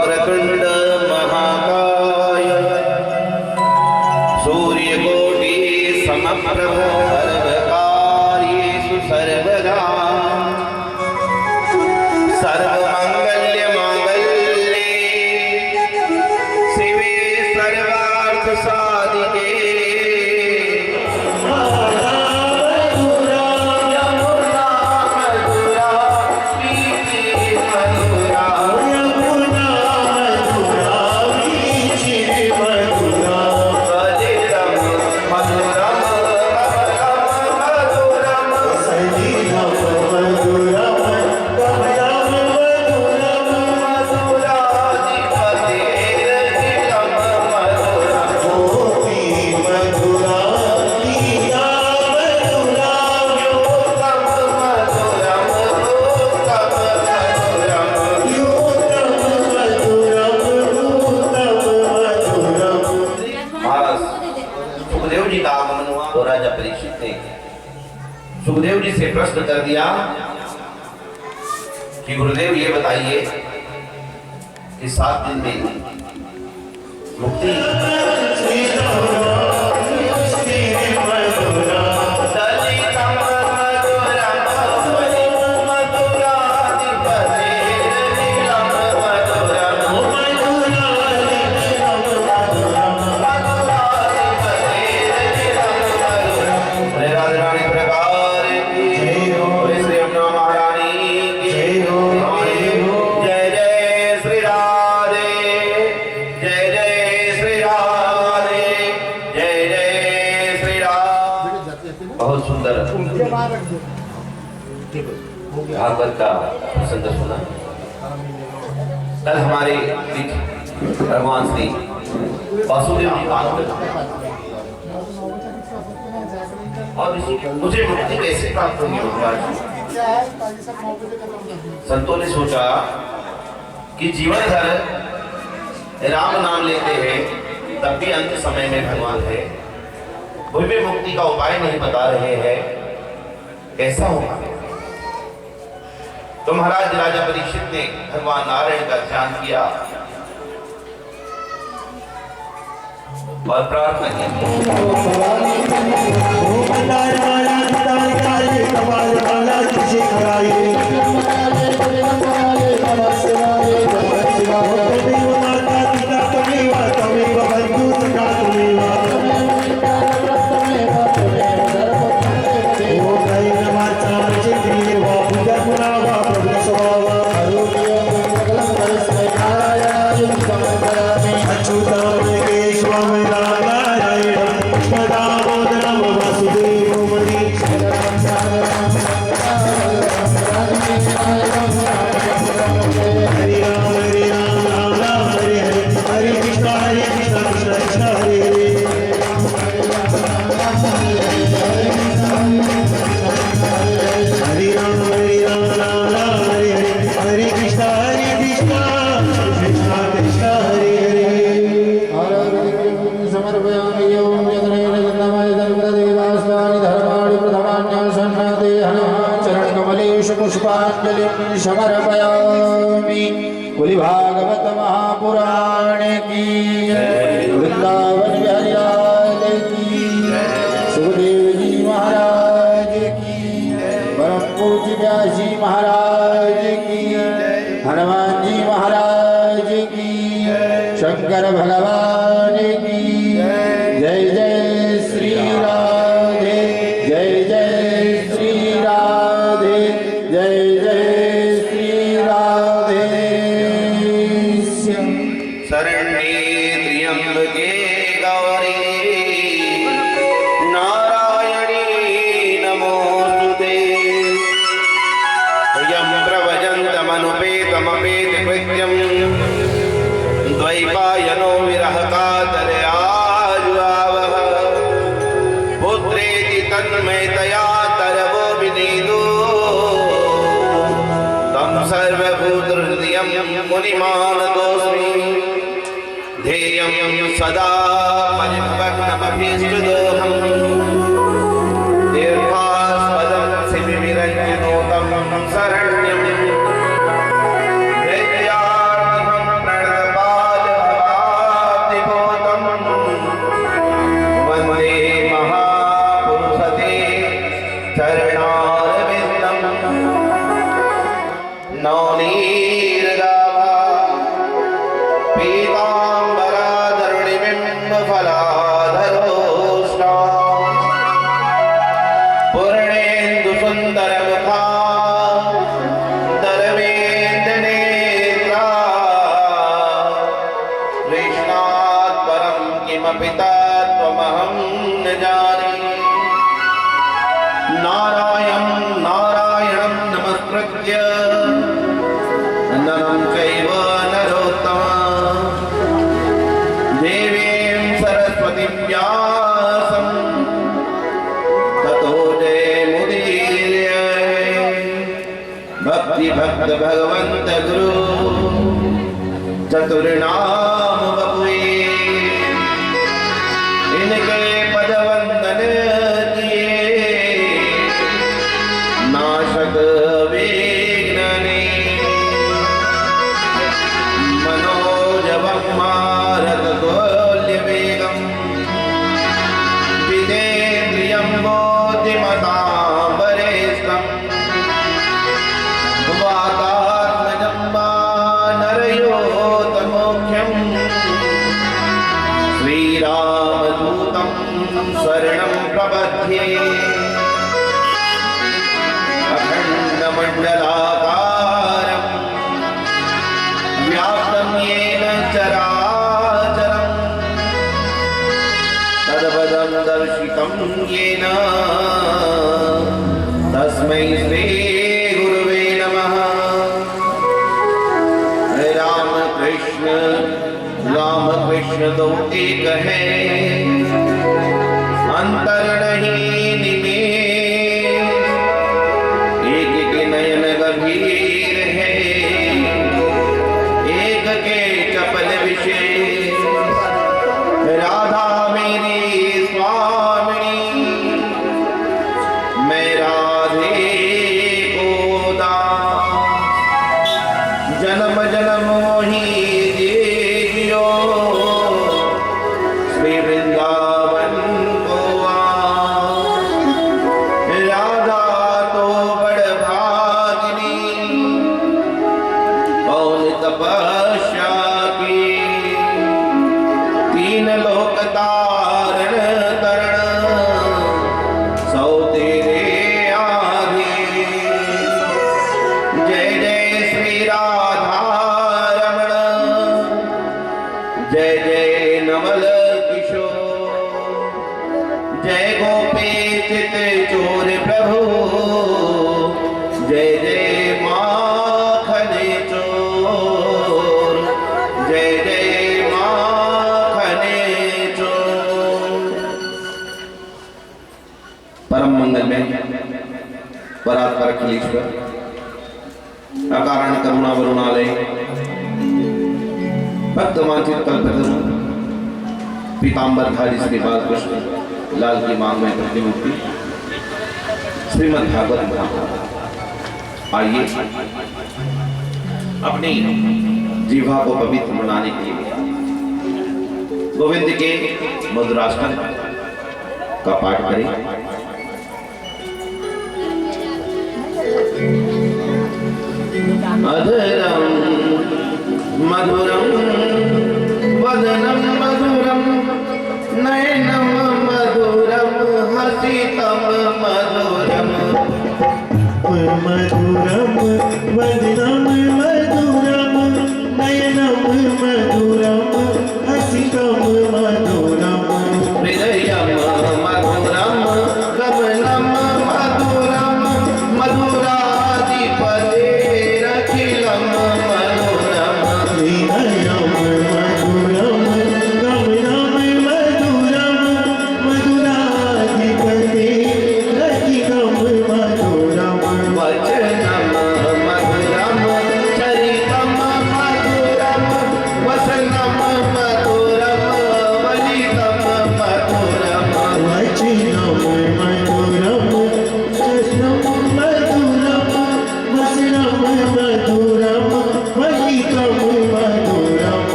वक्रतुंड महाकाय सूर्यकोटि समप्रभ सर्वकार्येषु सर्वदा सर्वमंगल्य मांगल्ये शिवे सर्वार्थ साधिके सुखदेव जी से प्रश्न कर दिया कि गुरुदेव ये बताइए कि 7 दिन में मुक्ति बहुत सुंदर भागवत का प्रसंग सुना। कल हमारे भगवान श्री वासुदेव जी बात कर और मुझे मुक्ति कैसे प्राप्त होगी भगवान। संतों ने सोचा कि जीवन भर राम नाम लेते हैं तब भी अंत समय में भगवान है, कोई भी मुक्ति का उपाय नहीं बता रहे हैं, कैसा होगा। तो महाराज राजा परीक्षित ने भगवान नारायण का ध्यान किया और प्रार्थना की। समर्पयामि। बोली भागवत महापुराण की वृंदावन बिहारी लाल की, सुखदेव जी महाराज की, परम पूज्य व्यास जी महाराज की, हनुमान जी महाराज की, शंकर भगवान की जय जय श्री राधे, जय जय श्री राधे, जय जय शरण्ये त्र्यंबके गौरी नारायणी नमोस्तुते। यं प्रव्रजन्तमनुपेतमपेतकृत्यं द्वैपायनो विरहकातरयाजुआवः पुत्रेति तन्मयतया तरवो विनीतो तं सर्वभूतहृदयं मुनिमानतोऽस्मि। ध्येयं सदा परिपक्वमभीष्टदोहम् दीर्घास्पदं शिविविरञ्जिनोतं शरण्यं दैत्यार्तिहं प्रणत पिता त्वमहं न जाने। नारायणं नमस्कृत्य नरं चैव नरोत्तमं देवीं सरस्वतीं व्यासं ततो जयमुदीरये। भक्ति भक्त भगवंत गुरु चतुर्नाम बपुए, इनके पद वंदन किए नाशक विघ्नने। मनोजवं मारत तुल्य वेगं जितेन्द्रियं बुद्धिमतां वरिष्ठं। वातात्मजं वानरयोतमुख्यं श्रीरामदूतं शरणं प्रपद्ये। अखण्डमण्डलाकारं व्याप्तं येन चराचरं तत्पदं दर्शितं येन तस्मै श्री गुरुवे नमः। राम कृष्ण दो एक है, अंतर नहीं निमेष। एक के नयन गंभीर है, एक के चपल विशेष। राधा मेरी स्वामिनी, मैं राधे को दास। जन्म जन्म मोही देखियो, श्री वृंदावन को आस। राधा तो बड़ भागिनी, कौन तपस्या की। तीन लोक तारण तरण, सौ तेरे आधीन। जय जय श्री राधा रमण, जय जय नवल किशोर। जय गोपी चित चोर प्रभु, जय जय माखन चोर। जय जय माखन चोर। परम मंगल में परात्पर अखिलेश्वर, अकारण करुणा वरुणालय, भक्त वांछित कल्पतरु, पीताम्बरधारी श्री बालकृष्ण लाल की मांग में प्रतिमुक्ति श्रीमद् भागवत महापुराण। आइए अपनी जीवा को पवित्र बनाने के लिए गोविंद के मधुराष्टक का पाठ करें। अधरम मधुरम वदनम मधुरम नयनम मधुरम हसितम मधुरम। मधुरम वदनम मधुरम नयनम मधुरम हसितम मधुरम। हृदयम मधुरम गमनम मधुरम मधुराधिपतेरखिलम मधुरम। हृदयम मधुरम गमनम मधुरम मधुराधिपतेरखिलम मधुरम। वचनम मधुरम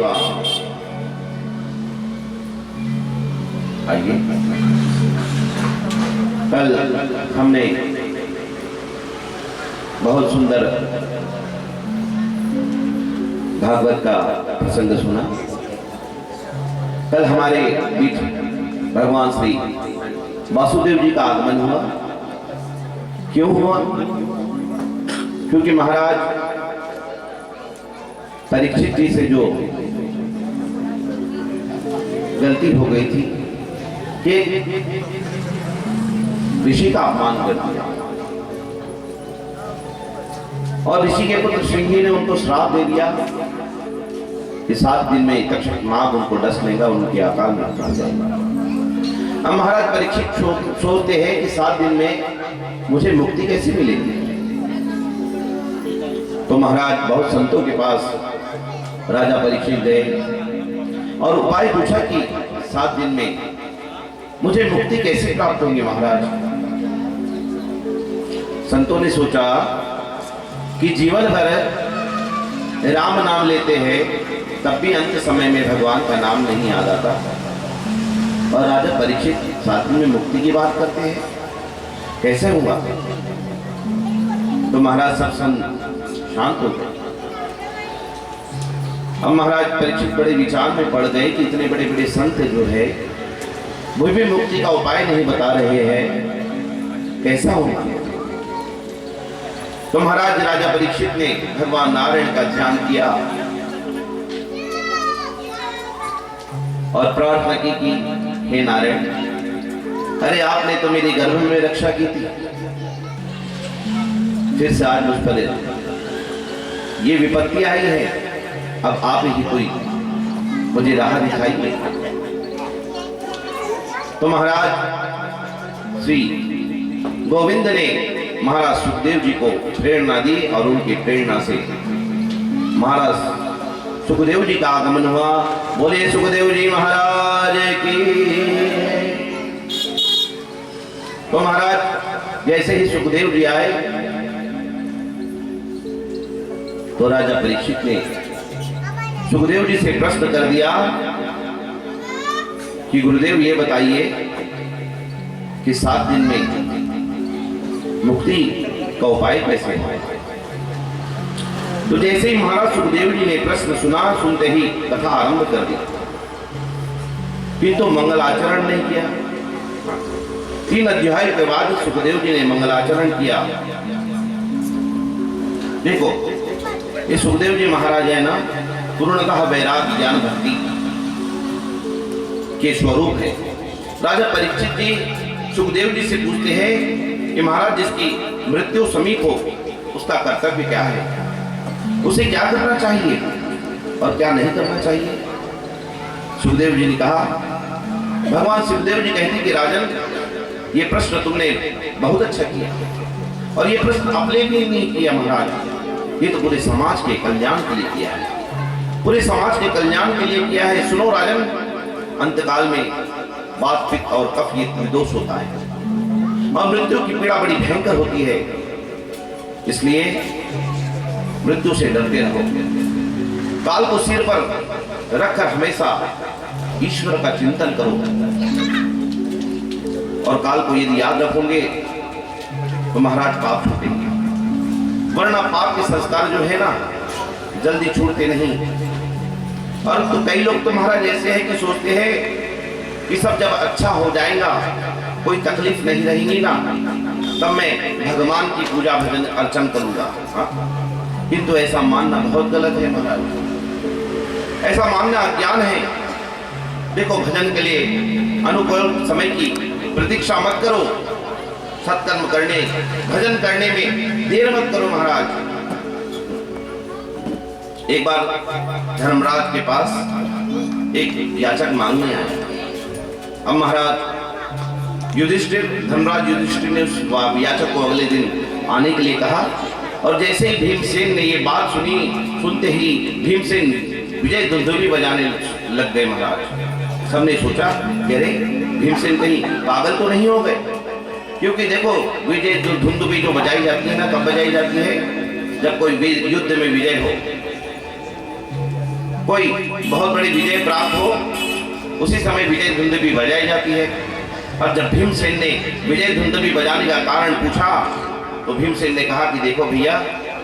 हुआ। आइए, कल हमने बहुत सुंदर भागवत का प्रसंग सुना। कल हमारे बीच भगवान श्री वासुदेव जी का आगमन हुआ। क्यों हुआ? क्योंकि महाराज परीक्षित जी से जो गलती हो गई थी कि ऋषि का अपमान कर दिया और ऋषि के पुत्र श्रृंगी ने उनको श्राप दे दिया कि 7 दिन में तक्षक नाग उनको डस लेगा, उनके अकाल मृत्यु हो जाएगा। अब महाराज परीक्षित सोचते हैं कि 7 दिन में मुझे मुक्ति कैसे मिलेगी। तो महाराज बहुत संतों के पास राजा परीक्षित गए और उपाय पूछा कि 7 दिन में मुझे मुक्ति कैसे प्राप्त होगी। महाराज संतों ने सोचा कि जीवन भर राम नाम लेते हैं, तब भी अंत समय में भगवान का नाम नहीं याद आता, और राजा परीक्षित 7 दिन में मुक्ति की बात करते हैं, कैसे होगा। तो महाराज सब शांत हो गए। अब महाराज परीक्षित बड़े विचार में पड़ गए कि इतने बड़े बड़े संत जो है वो भी मुक्ति का उपाय नहीं बता रहे हैं, कैसा होगा। तो महाराज राजा परीक्षित ने भगवान नारायण का ध्यान किया और प्रार्थना की कि हे नारायण, अरे आपने तो मेरी गर्भ में रक्षा की थी, फिर से आज मुझ पर ये विपत्ति आई है, अब आप ही कोई मुझे राह दिखाइए। तो महाराज श्री गोविंद ने महाराज सुखदेव जी को प्रेरणा दी और उनकी प्रेरणा से महाराज सुखदेव जी का आगमन हुआ। बोले सुखदेव जी महाराज की। तो महाराज जैसे ही सुखदेव जी आए तो राजा परीक्षित ने सुखदेव जी से प्रश्न कर दिया कि गुरुदेव ये बताइए कि 7 दिन में मुक्ति का उपाय कैसे है। तो जैसे ही महाराज सुखदेव जी ने प्रश्न सुना, सुनते ही कथा आरंभ कर दी, किंतु मंगलाचरण नहीं किया। 3 अध्याय के बाद सुखदेव जी ने मंगलाचरण किया। देखो ये सुखदेव जी महाराज है ना, पूर्णतः वैराग्य ज्ञान भक्ति के स्वरूप है। राजा परीक्षित जी सुखदेव जी से पूछते हैं कि महाराज जिसकी मृत्यु समीप हो उसका कर्तव्य क्या है, उसे क्या करना चाहिए और क्या नहीं करना चाहिए। सुखदेव जी ने कहा, भगवान सुखदेव जी कहते कि राजन, ये प्रश्न तुमने बहुत अच्छा किया, और ये प्रश्न अपने लिए नहीं किया महाराज, ये तो पूरे समाज के कल्याण के लिए किया है, पूरे समाज के कल्याण के लिए किया है। सुनो राजन, अंतकाल में वात पित्त और कफ ये दोष होता है और मृत्यु की पीड़ा बड़ी भयंकर होती है, इसलिए मृत्यु से डरते रहो। काल को सिर पर रखकर हमेशा ईश्वर का चिंतन करो, और काल को यदि याद रखोगे तो महाराज पाप छूटेंगे, वरना पाप के संस्कार जो है ना जल्दी छूटते नहीं। और तो कई लोग तो महाराज ऐसे हैं कि सोचते हैं कि सब जब अच्छा हो जाएगा, कोई तकलीफ नहीं रहेगी ना, तब मैं भगवान की पूजा भजन अर्चन करूंगा। किंतु ऐसा मानना बहुत गलत है महाराज, ऐसा मानना अज्ञान है। देखो भजन के लिए अनुकूल समय की प्रतीक्षा मत करो, सत्कर्म करने भजन करने में देर मत करो महाराज। एक बार धर्मराज के पास एक याचक मांगने आया। अब महाराज युधिष्ठिर, धर्मराज युधिष्ठिर ने उस याचक को अगले दिन आने के लिए कहा, और जैसे ही भीमसेन ने ये बात सुनी, सुनते ही भीमसेन विजय दुंदुभी बजाने लग गए महाराज। सबने सोचा कि अरे भीमसेन कहीं पागल तो नहीं हो गए, क्योंकि देखो विजय दुंदुभी जो बजाई जाती है ना, कब बजाई जाती है, जब कोई युद्ध में विजय हो, कोई बहुत बड़ी विजय प्राप्त हो, उसी समय विजय धुंदुभी बजाई जाती है। और जब भीमसेन ने विजय धुंदुभी बजाने का कारण पूछा तो भीमसेन ने कहा कि देखो भैया,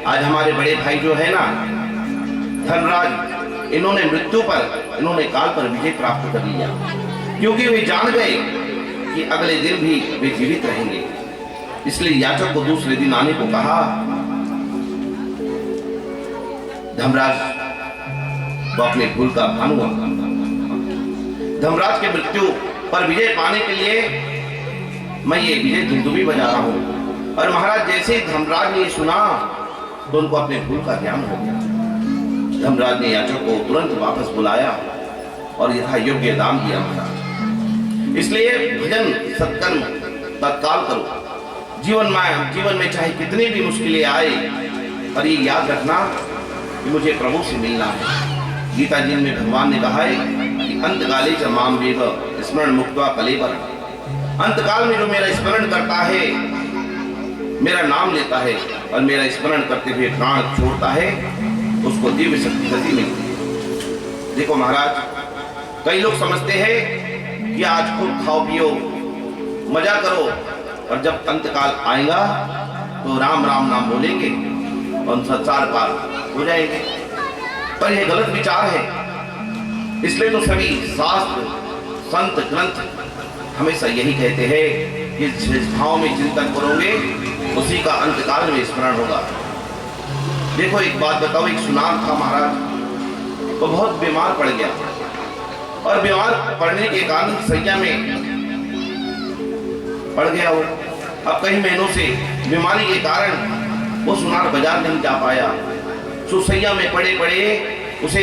आज हमारे बड़े भाई जो है ना धर्मराज, इन्होंने मृत्यु पर, इन्होंने काल पर विजय प्राप्त कर लिया, क्योंकि वे जान गए कि अगले दिन भी वे जीवित रहेंगे। इसलिए याचक को दूसरे दिन आने को कहा। धर्मराज वो अपने भूल का भान हुआ। धर्मराज के मृत्यु पर विजय पाने के लिए मैं ये विजय धुंदुभी बजा रहा हूं। और महाराज जैसे ही धर्मराज ने ये सुना तो उनको अपने भूल का ज्ञान हो गया। धर्मराज ने याचक को तुरंत वापस बुलाया और यथा योग्य दान दिया महाराज। इसलिए भजन सत्कर्म तत्काल करो। जीवन में चाहे कितनी भी मुश्किलें आए, पर ये याद रखना कि मुझे प्रभु से मिलना है। गीता जी में भगवान ने कहा है कि अंतकाले च माम वेद स्मरण मुक्त्वा कलेवर। अंतकाल में जो मेरा स्मरण करता है, मेरा नाम लेता है और मेरा स्मरण करते हुए प्राण छोड़ता है, उसको दिव्य शक्ति गति मिलती है। देखो महाराज, कई लोग समझते हैं कि आज खूब खाओ पियो मजा करो और जब अंतकाल आएगा तो राम राम नाम बोलेंगे और संसार पार हो जाएंगे। पर यह गलत विचार है। इसलिए तो सभी शास्त्र संत ग्रंथ हमेशा यही कहते हैं कि जिस भाव में चिंतन करोगे उसी का अंतकाल में स्मरण होगा। देखो एक बात बताओ, एक सुनार था महाराज, वो बहुत बीमार पड़ गया और बीमार पड़ने के कारण सैया में पड़ गया। वो अब कई महीनों से बीमारी के कारण वो सुनार बाजार नहीं जा पाया। सुसैया में पड़े पड़े उसे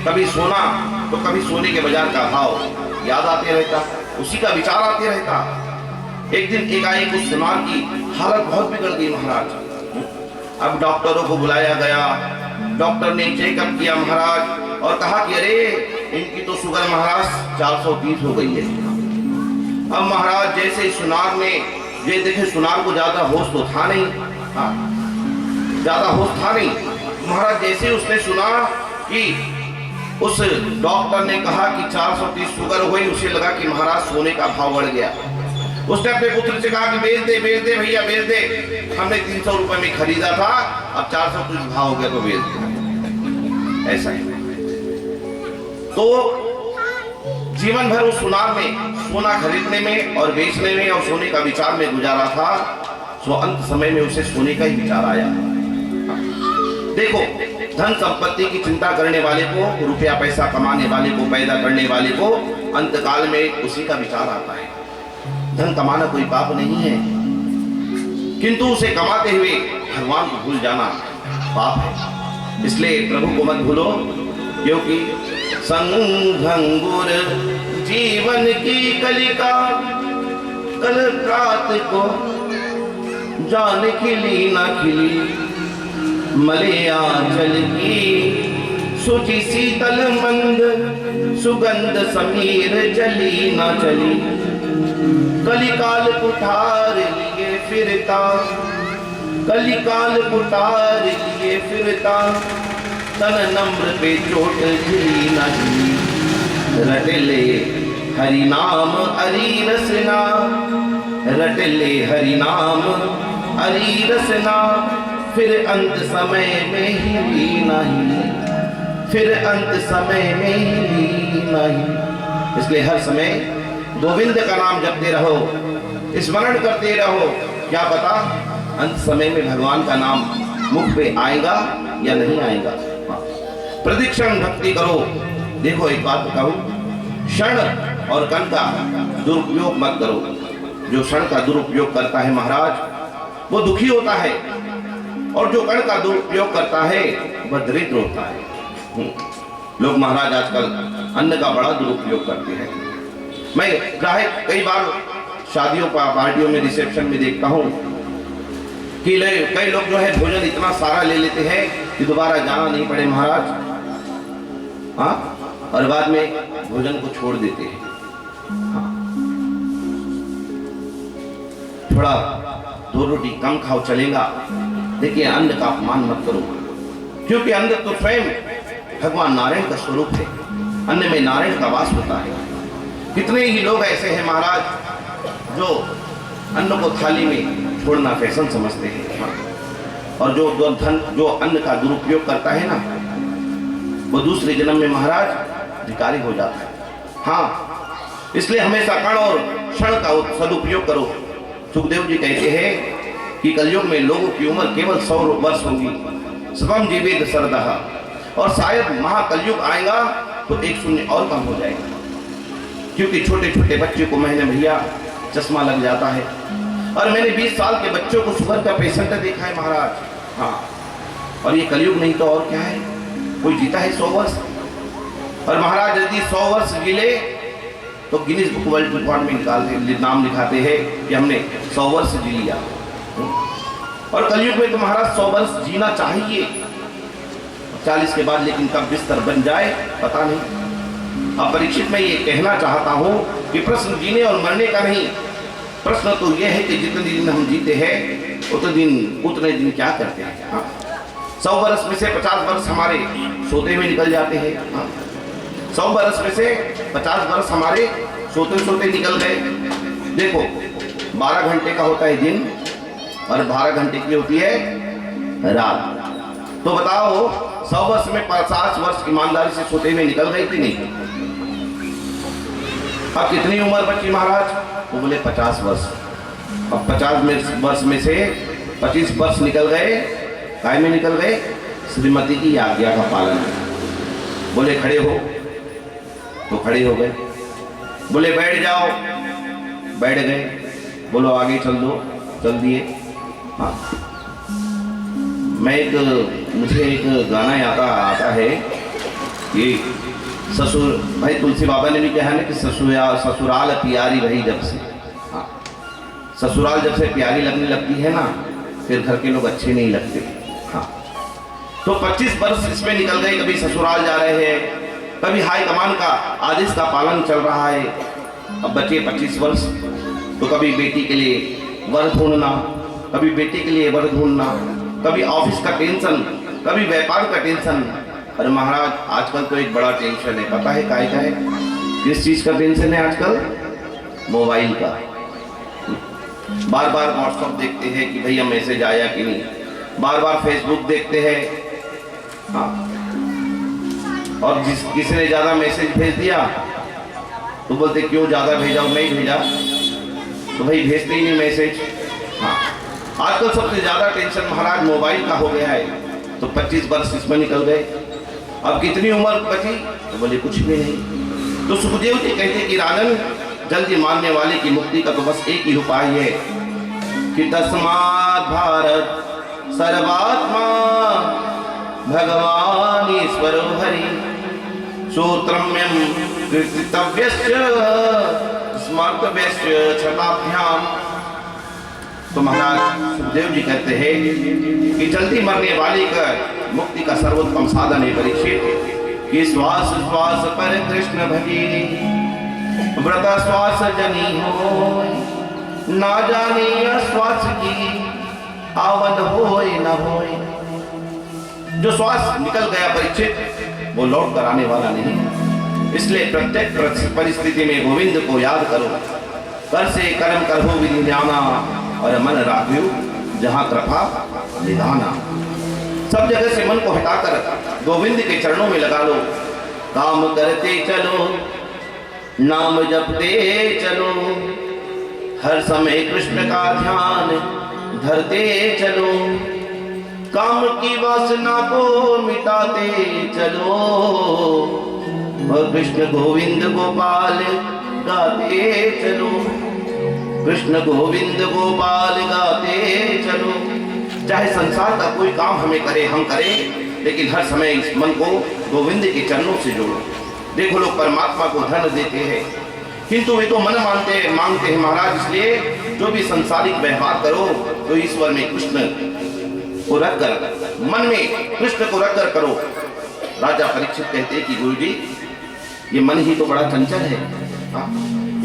कभी सोना तो कभी सोने के बाजार का भाव याद आते रहता, उसी का विचार आते रहता। एक दिन एकाएक उस सुनार की हालत बहुत बिगड़ गई महाराज। अब डॉक्टरों को बुलाया गया। डॉक्टर ने चेकअप किया महाराज और कहा कि अरे इनकी तो शुगर महाराज 430 हो गई है। अब महाराज जैसे सुनार ने ये देखे, सुनार को ज्यादा होश तो था नहीं, ज्यादा होश था नहीं। महाराज जैसे उसने सुना कि उस डॉक्टर ने कहा कि 430 शुगर हो गई, उसे लगा कि महाराज सोने का भाव बढ़ गया। उसने अपने पुत्र से कहा कि बेच दे भैया बेच दे, हमने 300 रुपए में खरीदा था, अब 430 भाव हो गया तो बेच दे। ऐसा ही तो जीवन भर उस सुनार में सोना खरीदने में और बेचने में और सोने का विचार में गुजारा था। सो अंत समय में उसे सोने का ही विचार आया। देखो, धन संपत्ति की चिंता करने वाले को, रुपया पैसा कमाने वाले को, पैदा करने वाले को अंतकाल में उसी का विचार आता है। धन कमाना कोई पाप नहीं है, किंतु उसे कमाते हुए भगवान को भूल जाना पाप है। इसलिए प्रभु को मत भूलो, क्योंकि संघंगुर जीवन की कलिका कल रात को जान खिली ना खिली, मलया जल की सुचि शीतल मंद सुगंध समीर जली ना चली। कलिकाल कुठार लिए फिरता, कलिकाल कुठार लिए फिरता, तन नम्र पे चोट झिली ना झिली। रट ले हरि नाम हरि रसना, रट ले हरि नाम हरि रसना, फिर अंत समय में ही नहीं, फिर अंत समय में ही नहीं। इसलिए हर समय गोविंद का नाम जपते रहो, स्मरण करते रहो। क्या पता अंत समय में भगवान का नाम मुख पे आएगा या नहीं आएगा। प्रतिक्षण भक्ति करो। देखो एक बात बताऊं, क्षण और कण का दुरुपयोग मत करो। जो क्षण का दुरुपयोग करता है महाराज वो दुखी होता है, और जो कण का दुरुपयोग करता है वह दरिद्र होता है। लोग महाराज आजकल अन्न का बड़ा दुरुपयोग करते हैं। मैं कई बार शादियों पार्टियों में रिसेप्शन में देखता हूँ कि कई लोग जो है भोजन इतना सारा ले लेते हैं कि दोबारा जाना नहीं पड़े महाराज, हाँ, और बाद में भोजन को छोड़ देते हैं। हाँ। थोड़ा 2 रोटी कम खाओ चलेगा, देखिए अन्न का अपमान मत करो, क्योंकि अन्न तो स्वयं भगवान नारायण का स्वरूप है, अन्न में नारायण का वास होता है। कितने ही लोग ऐसे हैं महाराज जो अन्न को थाली में छोड़ना फैशन समझते हैं, और जो अन्न का दुरुपयोग करता है ना, वो दूसरे जन्म में महाराज भिखारी हो जाता है। हाँ, इसलिए हमेशा कण और क्षण का सदुपयोग करो। सुखदेव जी कहते हैं कि कलयुग में लोगों की उम्र केवल 100 वर्ष होगी, स्वम जीवेद सरदह, और शायद महाकलयुग आएगा तो 1 शून्य और कम हो जाएगा, क्योंकि छोटे छोटे बच्चे को मैंने भैया चश्मा लग जाता है, और मैंने 20 साल के बच्चों को शुगर का पेशेंट देखा है महाराज। हाँ, और ये कलयुग नहीं तो और क्या है, कोई जीता है 100 वर्ष, और महाराज यदि 100 वर्ष जीले तो गिनीज बुक वर्ल्ड रिकॉर्ड में नाम लिखाते हैं कि हमने 100 वर्ष जी लिया। और कलयुग में तो महाराज 100 वर्ष जीना चाहिए, 40 के बाद लेकिन कब बिस्तर बन जाए पता नहीं। अब परीक्षित मैं ये कहना चाहता हूँ कि प्रश्न जीने और मरने का नहीं, प्रश्न तो ये है कि जितने दिन हम जीते हैं उतने दिन क्या करते हैं। हाँ, 100 वर्ष में से 50 वर्ष हमारे सोते हुए निकल जाते हैं। हाँ, 100 वर्ष में से 50 वर्ष हमारे सोते सोते निकल गए। देखो 12 घंटे का होता है दिन और 12 घंटे की होती है रात, तो बताओ 100 वर्ष में 50 वर्ष ईमानदारी से सोते हुए निकल गए कि नहीं? अब कितनी उम्र बची महाराज? वो बोले 50 वर्ष। अब 50 वर्ष में से 25 वर्ष निकल गए, काय में निकल गए? श्रीमती की आज्ञा का पालन। बोले खड़े हो तो खड़े हो गए, बोले बैठ जाओ, बैठ गए, बोलो आगे चल दो, चल दिए। हाँ, मुझे एक गाना आता है कि ससुर भाई तुलसी बाबा ने भी कहा ना कि ससुराल प्यारी रही जब से। हाँ, ससुराल जब से प्यारी लगने लगती है ना, फिर घर के लोग अच्छे नहीं लगते। हाँ, तो 25 वर्ष इसमें निकल गए, कभी ससुराल जा रहे हैं, कभी हाई कमान का आदेश का पालन चल रहा है। अब बचे 25 वर्ष, तो कभी बेटी के लिए वर ढूंढना, कभी बेटे के लिए वर ढूंढना, कभी ऑफिस का टेंशन, कभी व्यापार का टेंशन। अरे महाराज आजकल तो एक बड़ा टेंशन है, पता है काय का है? किस चीज़ का टेंशन है आजकल? मोबाइल का। बार बार व्हाट्सएप देखते हैं कि भैया मैसेज आया कि नहीं, बार बार फेसबुक देखते हैं। हाँ, और किसी ने ज़्यादा मैसेज भेज दिया तो बोलते क्यों ज़्यादा भेजा और नहीं भेजा, तो भाई भेजते ही नहीं मैसेज। हाँ, आजकल सबसे ज़्यादा टेंशन महाराज मोबाइल का हो गया है। तो 25 वर्ष इसमें निकल गए, अब कितनी उम्र बची? तो बोले कुछ भी नहीं। तो सुखदेव जी कहते कि राजन, जल्दी मानने वाले की मुक्ति का तो बस एक ही उपाय है कि तस्मात् भारत सर्वात्मा भगवान ईश्वरो हरि श्रोत्रम्यं कृतव्यश्च स्मर्तव्यश्च छटाभ्याम। तो महाराज सुखदेव जी कहते हैं कि जल्दी मरने वाले का मुक्ति का सर्वोत्तम साधन है परीक्षित कि श्वास श्वास पर कृष्ण भजी, व्रत श्वास जनी हो, ना जाने श्वास की आवद होए न होए। जो श्वास निकल गया परीक्षित, वो लौट कर आने वाला नहीं। इसलिए प्रत्येक परिस्थिति में गोविंद को याद करो। कर से कर्म करो विधि ध्याना, और मन राखियो जहाँ कृपा निधाना। सब जगह से मन को हटाकर गोविंद के चरणों में लगा लो। काम करते चलो, नाम जपते चलो, हर समय कृष्ण का ध्यान धरते चलो, काम की वासना को मिटाते चलो, और कृष्ण गोविंद गोपाल गाते चलो, कृष्ण गोविंद गोपाल गाते चलो। चाहे संसार का कोई काम हम करें, लेकिन हर समय इस मन को गोविंद के चरणों से जोड़ो। देखो लोग परमात्मा को धन देते हैं, किंतु वे तो मन मांगते हैं महाराज। इसलिए जो भी संसारिक व्यवहार करो तो ईश्वर में कृष्ण को रख कर, मन में कृष्ण को रख कर करो। राजा परीक्षित कहते हैं कि गुरु जी, ये मन ही तो बड़ा चंचल है,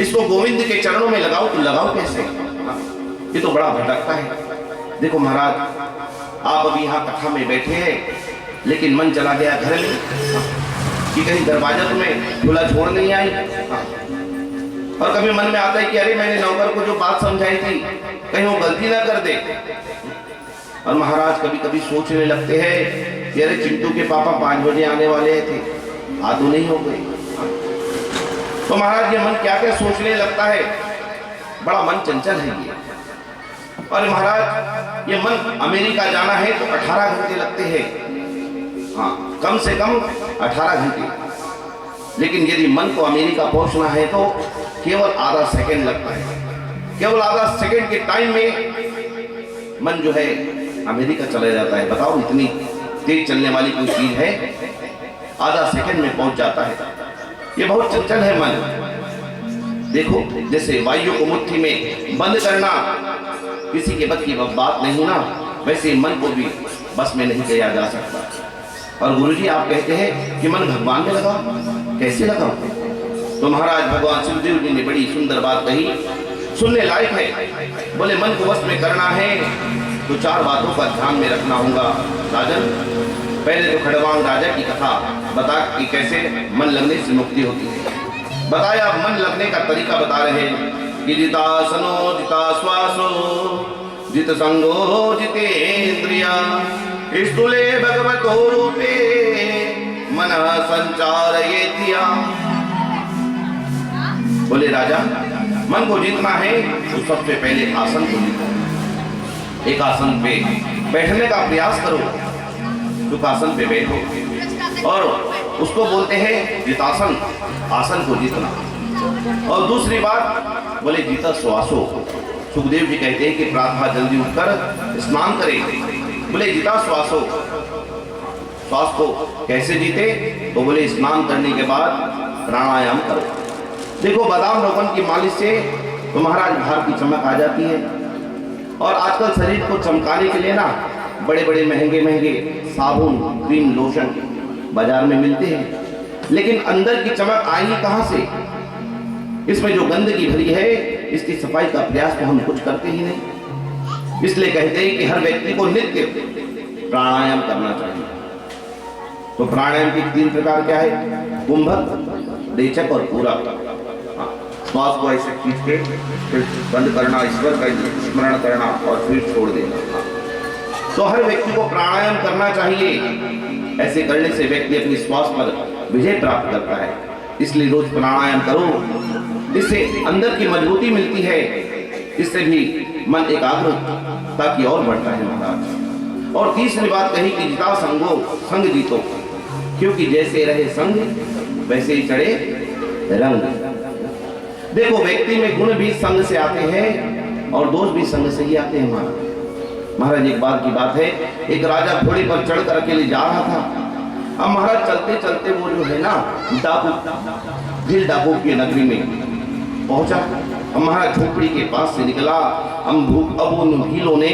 इसको गोविंद के चरणों में लगाओ तो लगाओ कैसे? ये तो बड़ा भटकता है। देखो महाराज, आप अभी यहाँ कथा में बैठे हैं, लेकिन मन चला गया घर में कि कहीं दरवाजा तो मैं खुला छोड़ नहीं आई। और कभी मन में आता है कि अरे मैंने नौकर को जो बात समझाई थी कहीं वो गलती ना कर दे। और महाराज कभी कभी सोचने लगते हैं कि अरे चिंटू के पापा 5 बजे आने वाले थे, आ तो नहीं हो गए। तो महाराज ये मन क्या क्या सोचने लगता है, बड़ा मन चंचल है ये। और महाराज ये मन अमेरिका जाना है तो 18 घंटे लगते हैं, हाँ कम से कम 18 घंटे। लेकिन यदि मन को अमेरिका पहुंचना है तो केवल आधा सेकंड लगता है। केवल आधा सेकंड के टाइम में मन जो है अमेरिका चला जाता है। बताओ इतनी तेज चलने वाली कोई चीज है, आधा सेकंड में पहुंच जाता है। ये बहुत चंचल है मन। देखो जैसे वायु को मुट्ठी में बंद करना किसी के बस की बात नहीं ना, वैसे मन को भी बस में नहीं किया जा सकता। और गुरुजी आप कहते हैं कि मन भगवान में लगाओ, कैसे लगाओ? तो महाराज भगवान शिवदेव जी ने बड़ी सुंदर बात कही, सुनने लायक है। बोले मन को वश में करना है तो 4 बातों का ध्यान में रखना होगा। राजन पहले तो खड़वांग राजा की कथा बता कि कैसे मन लगने से मुक्ति होती है। बताया मन लगने का तरीका बता रहे हैं कि जितासनो जिता श्वासो जित संगो जितेन्द्रिया स्थूले भगवतो रूपे मन संचारयेत्या। बोले राजा मन को जीतना है तो सबसे पहले आसन को जीतो। एक आसन पे बैठने का प्रयास करो, सुखासन पे बैठो और उसको बोलते हैं जितासन, आसन को जीतना। और दूसरी बात बोले जीता श्वासो। सुखदेव जी कहते हैं कि प्रातः जल्दी उठकर स्नान करें। बोले जीता श्वासो, श्वास को कैसे जीते? तो बोले स्नान करने के बाद प्राणायाम करो। देखो बादाम रोगन की मालिश से तो महाराज बाहर की चमक आ जाती है। और आजकल शरीर को चमकाने के लिए ना बड़े बड़े महंगे महंगे साबुन क्रीम लोशन बाजार में मिलते हैं, लेकिन अंदर की चमक आएगी कहां से? इसमें जो गंदगी भरी है इसकी सफाई का प्रयास तो हम कुछ करते ही नहीं। इसलिए कहते हैं कि हर व्यक्ति को नित्य प्राणायाम करना चाहिए। तो प्राणायाम के 3 प्रकार क्या है? कुंभक, रेचक और पूरक। श्वास को ऐसे खींच के फिर बंद करना, ईश्वर का स्मरण करना और फिर छोड़ देना। तो हर व्यक्ति को प्राणायाम करना चाहिए। ऐसे करने से व्यक्ति अपनी श्वास पर विजय प्राप्त करता है। इसलिए रोज प्राणायाम करो, इससे अंदर की मजबूती मिलती है, इससे भी मन एकाग्रता की ओर बढ़ता है महाराज। और तीसरी बात कही कि जिता संगो, संग जीतो, क्योंकि जैसे रहे संग वैसे ही चढ़े रंग। देखो व्यक्ति में गुण भी संग से आते हैं और दोष भी संग से ही आते हैं महाराज। एक बार की बात है, एक राजा घोड़े पर चढ़कर अकेले जा रहा था। अब महाराज चलते चलते वो जो है ना डाकू, भील डाकू की नगरी में पहुंचा। अब महाराज झोपड़ी के पास से निकला। अब उन भीलों ने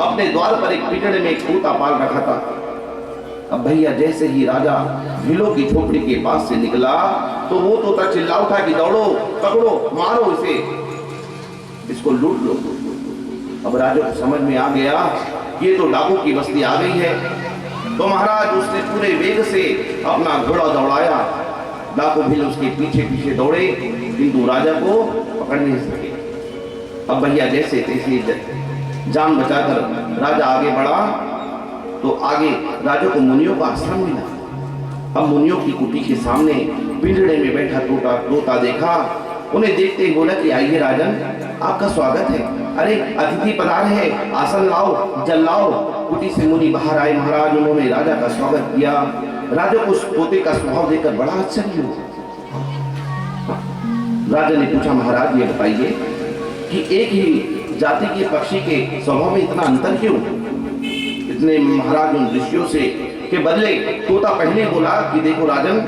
अपने द्वार पर एक पिंजड़े में एक तोता पाल रखा था। अब भैया जैसे ही राजा भीलों की झोपड़ी के पास से निकला तो वो तोता चिल्ला उठा कि दौड़ो, पकड़ो, मारो इसे, इसको लूट लो। अब राजा को समझ में आ गया ये तो डाकू की बस्ती आ गई है। तो महाराज उसने पूरे वेग से अपना घोड़ा दौड़ाया। डाकू भील उसके पीछे पीछे दौड़े किंतु राजा को पकड़ नहीं सके। अब भैया जैसे तैसे जान बचाकर राजा आगे बढ़ा तो आगे राजा को मुनियों का आश्रम मिला। अब मुनियों की कुटी के सामने पिंजड़े में बैठा तोता देखा। उन्हें देखते ही बोला कि आइए राजन, आपका स्वागत है। अरे अतिथि पधारे हैं, आसन लाओ, जल लाओ। कुटी से मुनि बाहर आए महाराज, उन्होंने राजा का स्वागत किया। राजा को उस तोते का स्वभाव देखकर बड़ा आश्चर्य हुआ। राजा ने पूछा महाराज ये बताइए कि एक ही जाति के पक्षी के स्वभाव में इतना अंतर क्यों? इतने महाराज उन ऋषियों से के बदले तोता पहले बोला कि देखो राजन,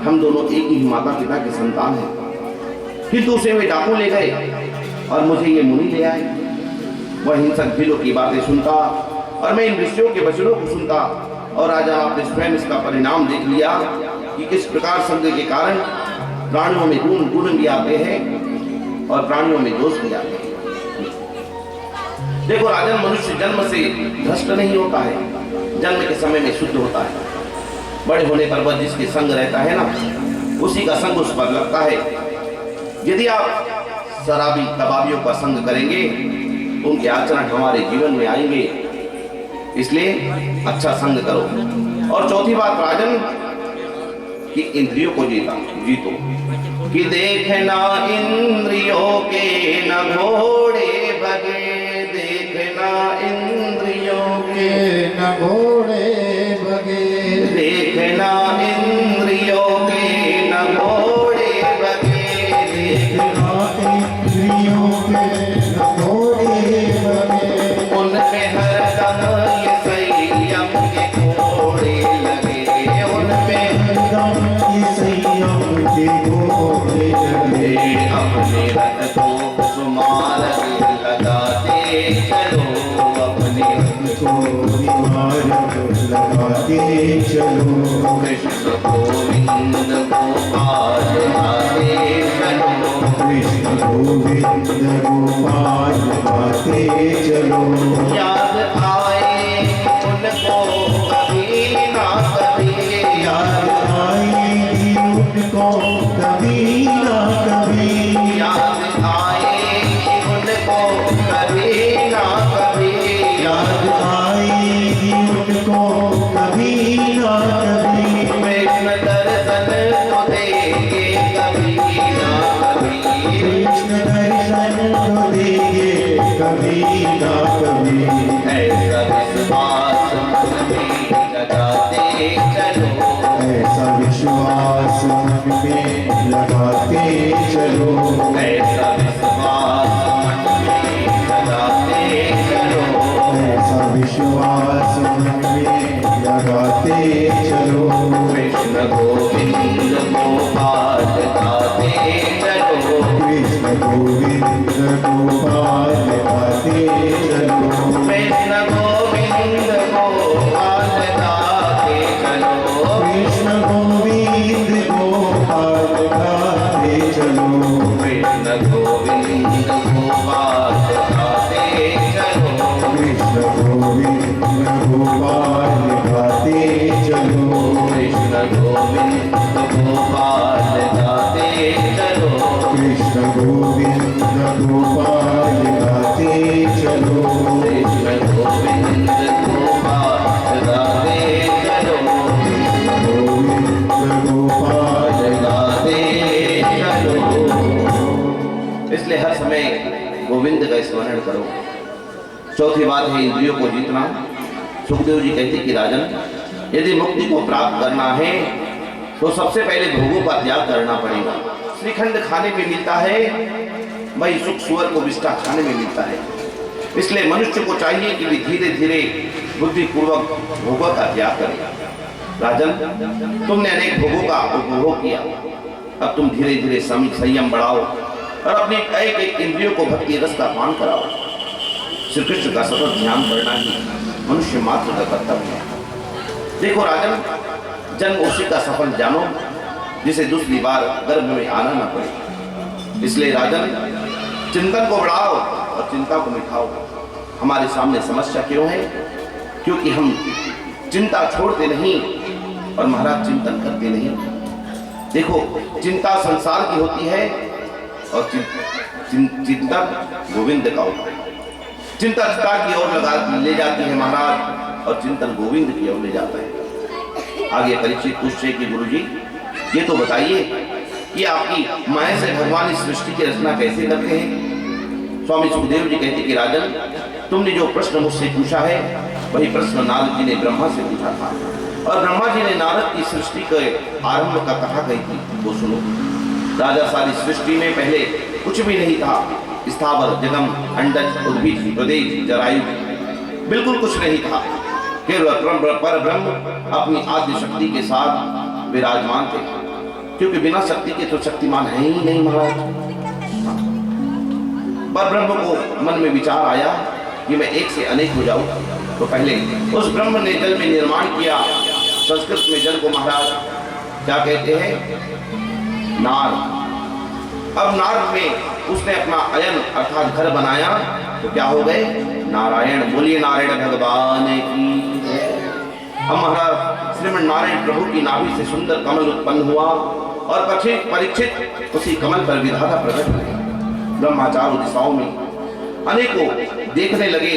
हम दोनों एक ही माता पिता के संतान हैं, किंतु उसे वे डाकू ले गए और मुझे ये मुनि ले आए। वह हिंसक भीलों की बातें सुनता और मैं इन ऋषियों के वचनों को सुनता। और राजा आपने स्वयं इसका परिणाम देख लिया कि किस प्रकार संग के कारण प्राणियों में गुण भी आते हैं और प्राणियों में दोष भी आते हैं। देखो राजन, मनुष्य जन्म से भ्रष्ट नहीं होता है, जन्म के समय में शुद्ध होता है, बड़े होने पर वह जिसके संग रहता है ना, उसी का संग उस पर लगता है। यदि आप शराबी कबाबियों का संग करेंगे तो उनके आचरण हमारे जीवन में आएंगे, इसलिए अच्छा संग करो। और चौथी बात राजन, कि इंद्रियों को जीतो, कि देखना इंद्रियों के न घोड़े भगे, देखना इंद्रियों के न घोड़े भगे, देखना इंद्रियों के न घोड़े भगे, देखना इंद्रियों के न घोड़े भगे, उनमें हरदम ये संयम के घोड़े लगे, उनमें हरदम ये संयम के घोड़े लगे। अपने रथ को सुमारक लगाते चलो, अपने को निवारक लगाते चलो, कृष्ण गोविंद गोपाल गाते चलो, कृष्ण गोविंद गोपाल गाते चलो। याद आए उनको कभी ना कभी, याद आएगी उनको कभी ना कभी, याद आए उनको कभी ना कभी, याद आएगी उनको कभी ना कभी। कृष्ण दर्शन तो देंगे कभी ना कभी, कृष्ण दर्शन तो देंगे कभी ना कभी। ऐसा विश्वास मन में जगाते चलो, ऐसा विश्वास मन में लगाते चलो, ऐसा विश्वास मन में जगाते चलो, ऐसा विश्वास मन में लगाते चलो। कृष्ण गोविंद गोपाल गाते चलो, कृष्ण गोविंद गोपाल गाते चलो, कृष्ण गोविंद गोपाल गाते चलो, कृष्ण गोविंद गोपाल गाते चलो, कृष्ण गोविंद गोपाल गाते चलो, कृष्ण गोविंद गोपाल गाते चलो, कृष्ण गोविंद गोपाल गाते चलो, कृष्ण गोविंद गोपाल गाते चलो, कृष्ण गोविंद गोपाल गाते चलो, गोविंद गोपाल गाते चलो। इसलिए हर समय गोविंद का स्मरण करो। चौथी बात है इंद्रियों को जीतना। सुखदेव जी कहते कि राजन, यदि मुक्ति को प्राप्त करना है तो सबसे पहले भोगों का त्याग करना पड़ेगा। श्रीखंड खाने में मिलता है, वही सुख सुअर को विष्ठा खाने में मिलता है। इसलिए मनुष्य को चाहिए कि वे धीरे धीरे बुद्धिपूर्वक भोगों का त्याग करें। राजन, तुमने अनेक भोगों का उपभोग किया, अब तुम धीरे धीरे संयम बढ़ाओ और अपने एक एक इंद्रियों को भक्ति रस का पान कराओ। श्री कृष्ण का सतत ध्यान करना ही मनुष्य मात्र का कर्तव्य है। देखो राजन, जन्म उसी का सफल जानो जिसे दूसरी बार गर्भ में आना न पड़े। इसलिए राजन, चिंतन को बढ़ाओ और चिंता को मिटाओ। हमारे सामने समस्या क्यों है? क्योंकि हम चिंता छोड़ते नहीं और महाराज चिंतन करते नहीं। देखो, चिंता संसार की होती है और चिंतन गोविंद का होता है। चिंता चिता की ओर ले जाती है महाराज, और चिंतन गोविंद की ओर ले जाता है। आगे परीक्षित पूछे कि गुरु जी, ये तो बताइए कि आपकी माया से भगवान इस सृष्टि की रचना कैसे करते हैं? स्वामी सुखदेव जी कहते कि राजन, तुमने जो प्रश्न मुझसे पूछा है वही प्रश्न नारद जी ने ब्रह्मा से पूछा था, और ब्रह्मा जी ने नारद की सृष्टि के आरंभ का कथा कही थी, वो सुनो। राजा, सारी सृष्टि में पहले कुछ भी नहीं था। स्थावर जगम अंडज उद्भिज प्रदेश जरायु, बिल्कुल कुछ नहीं था। केवल पर ब्रह्म अपनी आद्य शक्ति के साथ विराजमान थे, क्योंकि बिना शक्ति के तो शक्तिमान है ही नहीं महाराज। पर ब्रह्म को मन में विचार आया कि मैं एक से अनेक हो जाऊं, तो पहले उस ब्रह्म ने जल में निर्माण किया। संस्कृत में जल को महाराज क्या कहते हैं? नार। अब नार में उसने अपना अयन अर्थात घर बनाया, तो क्या हो गए? नारायण। बोलिए नारायण भगवान की। अब महाराज श्रीमन नारायण प्रभु की नाभि से सुंदर कमल उत्पन्न हुआ और परीक्षित उसी कमल पर विधाता प्रकट हुए। ब्रह्मा चारों दिशाओं में अनेकों देखने लगे,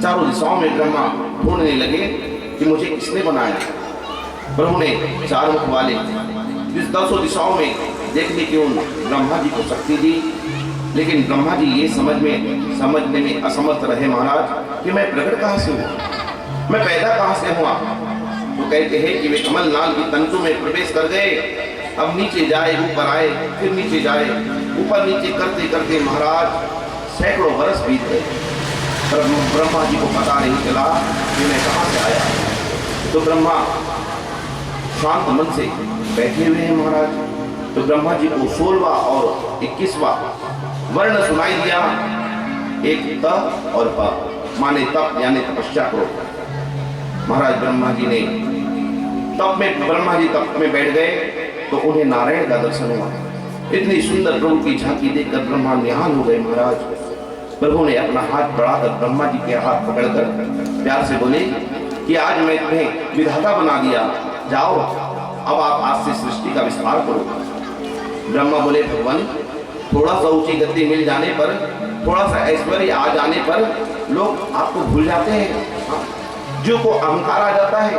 चारों दिशाओं में ब्रह्मा ढूंढने लगे कि मुझे किसने बनाया। प्रभु ने चार मुख वाले इस 10 दिशाओं में देखने की उन ब्रह्मा जी को शक्ति दी, लेकिन ब्रह्मा जी ये समझने में असमर्थ रहे महाराज कि मैं प्रकट कहाँ से हुआ, मैं पैदा कहाँ से हुआ। तो कहते हैं कि वे कमल नाल की तंतु में प्रवेश कर गए। अब नीचे जाए, ऊपर आए, फिर नीचे जाए, ऊपर नीचे करते करते महाराज सैकड़ों वर्ष बीत गए। पर ब्रह्मा जी को पता नहीं चला कि मैं कहाँ से आया। तो ब्रह्मा शांत मन से बैठे हुए हैं महाराज। तो ब्रह्मा जी को 16वां और 21वां वर्ण सुनाई दिया। एक त और प माने तप यानी तपस्या करो। महाराज ब्रह्मा जी ने ब्रह्मा जी तप में बैठ गए तो उन्हें नारायण का दर्शन हुआ। इतनी सुंदर प्रभु की झांकी देखकर ब्रह्मा निहाल हो गए महाराज। प्रभु ने अपना हाथ बढ़ाकर ब्रह्मा जी के हाथ पकड़कर प्यार से बोले कि आज मैं तुम्हें विधाता बना दिया, जाओ अब आप आज से सृष्टि का विस्तार करो। ब्रह्मा बोले भगवान, थोड़ा सा ऊंची गति मिल जाने पर, थोड़ा सा ऐश्वर्य आ जाने पर लोग आपको भूल जाते हैं, जो को अहंकार आ जाता है।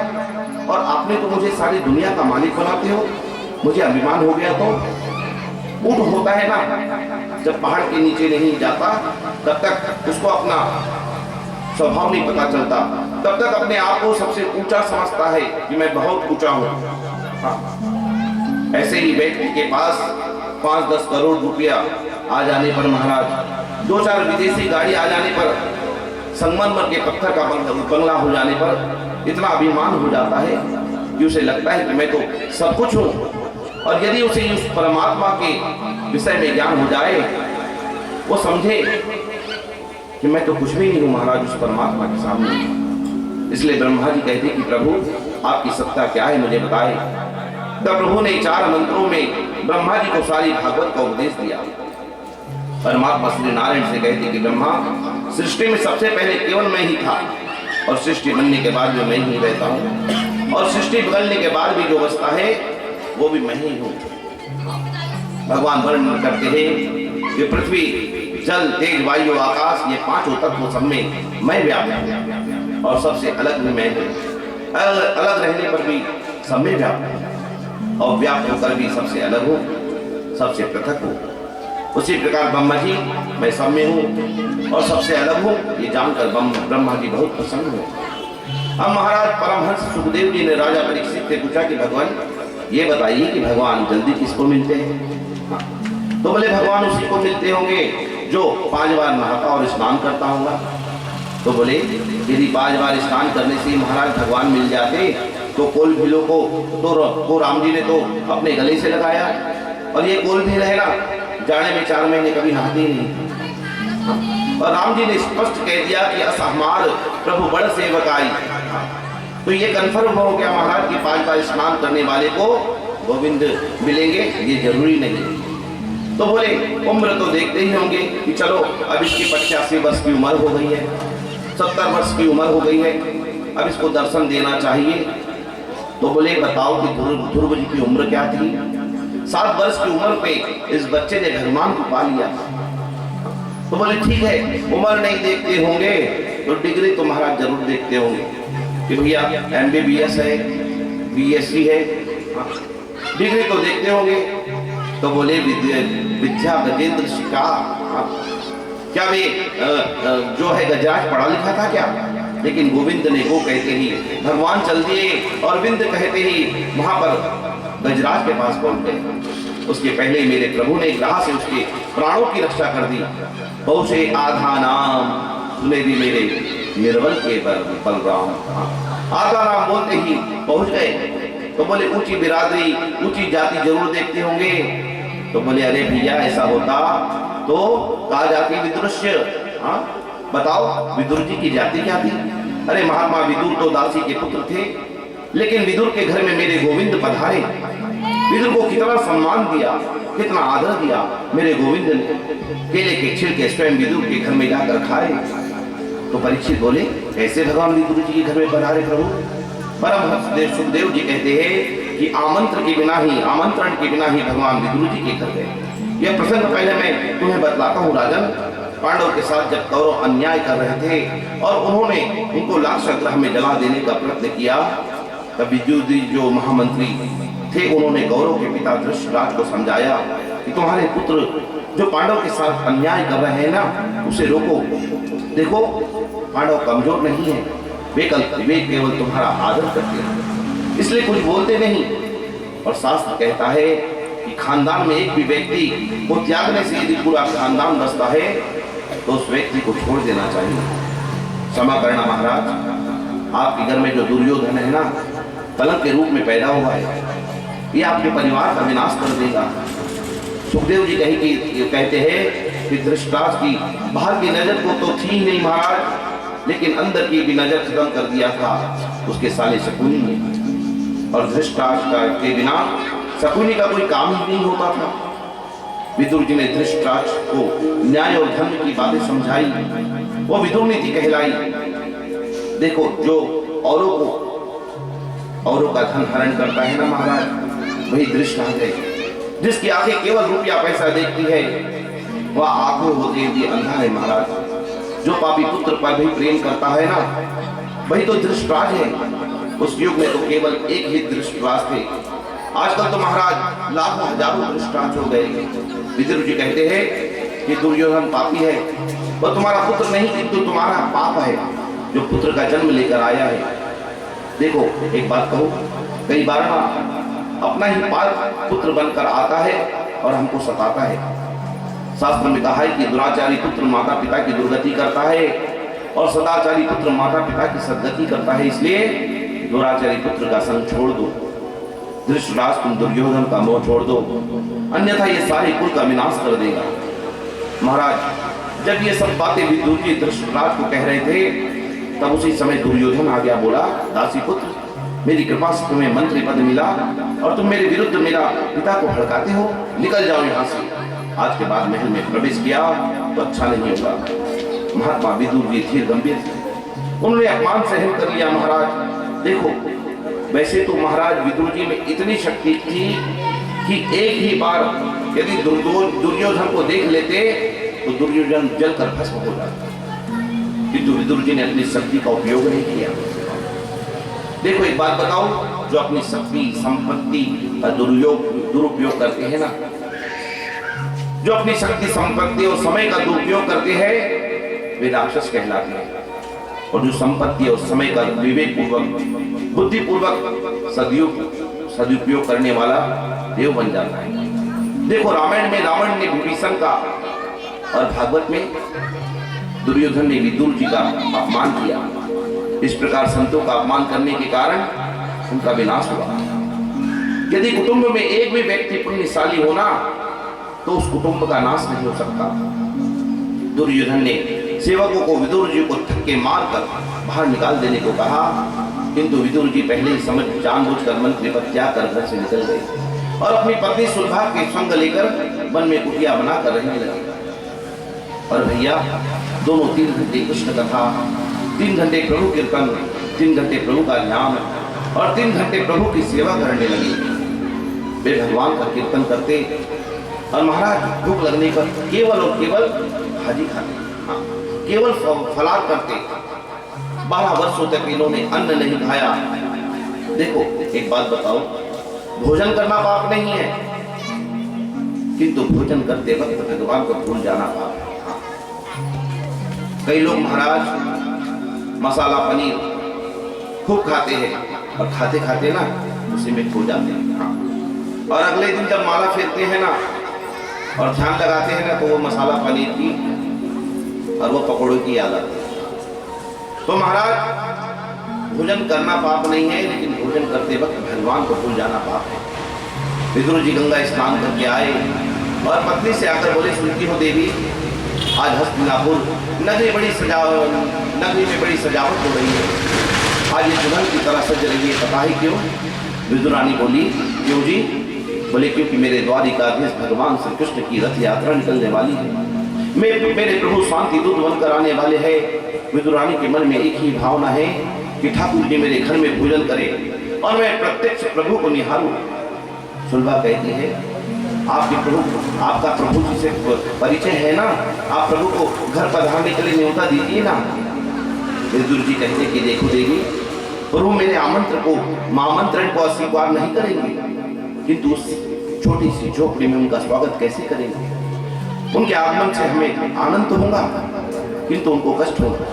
और आपने तो मुझे सारी दुनिया का मालिक बनाते हो, मुझे अभिमान हो गया तो ऊंट होता है ना, जब पहाड़ के नीचे नहीं जाता तब तक उसको अपना स्वभाव नहीं पता चलता, तब तक अपने आप को सबसे ऊंचा समझता है कि मैं बहुत ऊंचा हूं। ऐसे ही व्यक्ति के पास 5-10 करोड़ रुपया आ जाने पर महाराज, 2-4 विदेशी गाड़ी आ जाने पर, संगमरमर के पत्थर का बंगला हो जाने पर इतना अभिमान हो जाता है कि उसे लगता है कि मैं तो सब कुछ हूं। और यदि उसे उस परमात्मा के विषय में ज्ञान हो जाए, वो समझे कि मैं तो कुछ भी नहीं हूं महाराज उस परमात्मा के सामने। इसलिए ब्रह्मा जी कहते कि प्रभु आपकी सत्ता क्या है, मुझे बताए। तब प्रभु ने 4 मंत्रों में ब्रह्मा जी को सारी भागवत का उपदेश दिया। परमात्मा श्री नारायण से कहते कि ब्रह्मा, सृष्टि में सबसे पहले केवल मैं ही था, और सृष्टि बनने के बाद भी मैं ही रहता हूँ, और सृष्टि बदलने के बाद भी जो बचता है वो भी मैं ही हूँ। भगवान वर्णन करते हैं कि पृथ्वी, जल, तेज, वायु, आकाश, ये 5 तत्व सब में मैं व्याप्त हूँ, और सबसे अलग भी मैं हूँ। अलग रहने पर भी सब में व्याप्त हूँ, और व्याप्त होकर भी सबसे अलग हूँ, सबसे पृथक हूँ। उसी प्रकार ब्रह्मा जी मैं सब में हूँ और सबसे अलग हूँ, ये जानकर ब्रह्मा जी बहुत प्रसन्न हुए। अब महाराज परमहंस सुखदेव जी ने राजा परीक्षित से पूछा कि भगवान ये बताइए कि भगवान जल्दी किसको मिलते हैं। तो बोले भगवान उसी को मिलते होंगे जो 5 बार नहाता और स्नान करता होगा। तो बोले यदि 5 बार स्नान करने से महाराज भगवान मिल जाते तो कोल भीलों को राम जी ने तो अपने गले से लगाया, और ये कोल भी रहेगा जाने में 4 महीने कभी नहाते ही नहीं। और राम जी ने स्पष्ट कह दिया कि असहमार प्रभु बड़ सेवक आई। तो ये कन्फर्म हो गया महाराज कि 5 बार स्नान करने वाले को गोविंद मिलेंगे, ये जरूरी नहीं। तो बोले उम्र तो देखते ही होंगे कि चलो अब इसकी 85 वर्ष की उम्र हो गई है, 70 वर्ष की उम्र हो गई है, अब इसको दर्शन देना चाहिए। तो बोले बताओ कि ध्रुव जी की उम्र क्या थी। 7 वर्ष की उम्र पे इस बच्चे ने भगवान को पा लिया। तो बोले ठीक है, उम्र नहीं देखते होंगे तो डिग्री तो महाराज जरूर देखते होंगे कि भैया MBBS है, BSc है, डिग्री तो देखते होंगे। तो बोले विद्या गजेंद्र शिका, क्या वे जो है गजराज पढ़ा लिखा था क्या। लेकिन गोविंद ने वो कहते ही भगवान चल दिए, और विंद कहते ही वहां पर गजराज के पास पहुंच गए। उसके पहले मेरे प्रभु ने ग्राह से उसके प्राणों की रक्षा कर दी। पहुंचे आधा नाम सुने दी मेरे निर्बल के बलराम। आधा नाम बोलते ही पहुंच गए। तो बोले ऊंची बिरादरी, ऊंची जाति जरूर देखते होंगे। तो बोले अरे भैया ऐसा होता तो कहा जाती विदुरश्य। बताओ विदुर जी की जाति क्या थी। अरे महात्मा विदुर तो दासी के पुत्र थे, लेकिन विदुर के घर में मेरे गोविंद पधारे। विदुर को कितना सम्मान दिया, कितना आदर दिया मेरे गोविंद ने। केले के छिलके स्वयं विदुर के घर में जाकर खाए। तो परीक्षित बोले, कैसे भगवान विदुर जी के घर में पधारे प्रभु? परमहंस देव सुखदेव जी कहते हैं कि आमंत्रण के बिना ही भगवान विदुर जी के घर गए। यह प्रसंग पहले मैं तुम्हें बतलाता हूँ राजन। पांडव के साथ जब कौरव अन्याय कर रहे थे और उन्होंने उनको लाक्षागृह में जला देने का प्रयत्न किया, तब विदुर जी जो महामंत्री थे उन्होंने कौरव के पिता धृतराष्ट्र को समझाया कि तुम्हारे पुत्र जो पांडव के साथ अन्याय कर रहे हैं ना, उसे रोको। देखो पांडव कमजोर नहीं है, वे केवल तुम्हारा आदर करते हैं, इसलिए कुछ बोलते नहीं। और शास्त्र कहता है कि खानदान में एक भी व्यक्ति को त्यागने से यदि पूरा खानदान बसता है तो उस व्यक्ति को छोड़ देना चाहिए। क्षमा करना महाराज, आपके घर में जो दुर्योधन है ना, कलंक के रूप में पैदा हुआ है, ये आपके परिवार का विनाश कर देगा। सुखदेव जी कहते हैं कि धृतराष्ट्र की बाहर की नजर को तो थी नहीं महाराज, लेकिन अंदर की भी नजर खत्म कर दिया था उसके साले शकुनी ने। और धृतराष्ट्र के बिना शकुनी का कोई काम ही नहीं होता था। विदुर जी ने धृतराष्ट्र को न्याय और धर्म की बातें समझाई, वो विदुर नीति कहलाई। देखो जो औरों का धन हरण करता है ना महाराज, वही धृतराष्ट्र है। जिसकी आंखें केवल रुपया पैसा देखती है, वह आंखों होते हुए अंधा है महाराज। जो पापी पुत्र पर भी प्रेम करता है ना, वही तो धृतराष्ट्र है। उस युग में तो केवल एक ही धृतराष्ट्र थे, आजकल तो महाराज लाखों हजारों धृतराष्ट्र हो गए। विदुर जी कहते हैं कि दुर्योधन पापी है, वह तुम्हारा पुत्र नहीं किंतु तुम्हारा पाप है जो पुत्र का जन्म लेकर आया है। देखो एक बात कहूं, कई बार ना अपना ही पाप पुत्र बनकर आता है और हमको सताता है। शास्त्र में कहा है कि दुराचारी पुत्र माता पिता की दुर्गति करता है और सदाचारी पुत्र माता पिता की सद्गति करता है। इसलिए दुराचारी पुत्र का संग छोड़ दो। धृतराष्ट्र तुम दुर्योधन का मोह छोड़ दो, अन्यथा ये सारे कुल का विनाश कर देगा। महाराज जब ये सब बातें विदुर जी धृतराष्ट्र को कह रहे थे, तब उसी समय दुर्योधन आ गया। बोला, दासी पुत्र, मेरी कृपा से तुम्हें मंत्री पद मिला और तुम मेरे विरुद्ध मेरा पिता को भड़काते हो, निकल जाओ यहाँ से। आज के बाद महल में प्रवेश किया तो अच्छा नहीं होगा। महात्मा विदुर जी धीर गंभीर थे, उन्होंने अपमान सहन कर लिया। महाराज देखो, वैसे तो महाराज विदुर जी में इतनी शक्ति थी कि एक ही बार यदि दुर्योधन को देख लेते तो दुर्योधन जलकर भस्म हो जाता, किंतु विदुर जी ने अपनी शक्ति का उपयोग नहीं किया। देखो एक बात बताओ, जो अपनी शक्ति संपत्ति का दुरुपयोग करते हैं ना, जो अपनी शक्ति संपत्ति और समय का दुरुपयोग करते हैं, वे राक्षस कहलाते हैं। और जो संपत्ति और समय का विवेक पूर्वक बुद्धि पूर्वक सदुपयोग करने वाला देव बन जाता है। देखो रामायण में रावण ने विभीषण का और भागवत में दुर्योधन ने विदुर जी का अपमान किया। इस प्रकार संतों का अपमान करने के कारण उनका विनाश हुआ। यदि कुटुंब में एक भी व्यक्ति पुण्यशाली होना तो उस कुटुंब का नाश नहीं हो सकता। दुर्योधन ने सेवकों को विदुर जी को धक्के मारकर बाहर निकाल देने को कहा, किंतु विदुर जी पहले ही समझ जानबूझकर मंत्री पद त्याग कर घर से निकल गए और अपनी पत्नी सुधा के संग लेकर वन में कुटिया बनाकर रहने लगे। और भैया दोनों 3 घंटे कृष्ण कथा, 3 घंटे प्रभु कीर्तन, 3 घंटे प्रभु का ध्यान और 3 घंटे प्रभु की सेवा करने लगे। वे भगवान का कीर्तन करते और महाराज भूख लगने पर केवल और केवल भाजी खाते, केवल फलार करते। 12 वर्षों तक इन्होंने अन्न नहीं खाया। देखो एक बात बताओ, भोजन करना पाप नहीं है, किंतु भोजन करते वक्त भगवान को भूल जाना पाप है। कई लोग महाराज मसाला पनीर खूब खाते हैं और खाते खाते ना उसी में खो जाते हैं, और अगले दिन जब माला फेरते हैं ना और ध्यान लगाते हैं ना तो वो मसाला पनीर की और वो पकौड़ों की याद आती है। तो महाराज भोजन करना पाप नहीं है, लेकिन भोजन करते वक्त भगवान को भूल जाना पाप है। विदुर जी गंगा स्नान करके आए और पत्नी से आकर बोले, सुनती हो देवी, आज हस्तिनापुर नगरी में बड़ी सजावट हो रही है, आज ये दुल्हन की तरह सज रही है, पता है क्यों? विदुरानी बोली, क्यों जी? बोले क्योंकि मेरे द्वारिकाधीश भगवान श्री कृष्ण की रथ यात्रा निकलने वाली है। मेरे प्रभु शांति दूत बनकर आने वाले हैं विदुरानी के मन में एक ही भावना है कि ठाकुर जी मेरे घर में भोजन करें और मैं प्रत्यक्ष प्रभु को निहारूं। सुलभा कहती है, आपके प्रभु, आपका प्रभु जी से परिचय है ना, आप प्रभु को घर पधारने के लिए न्योता दीजिए ना। विदुर जी कहते कि देखो देवी, प्रभु मेरे आमंत्रण को अस्वीकार नहीं करेंगे, किंतु उस छोटी सी झोपड़ी में उनका स्वागत कैसे करेंगे। उनके आगमन से हमें आनंद तो होगा, किंतु उनको कष्ट होगा।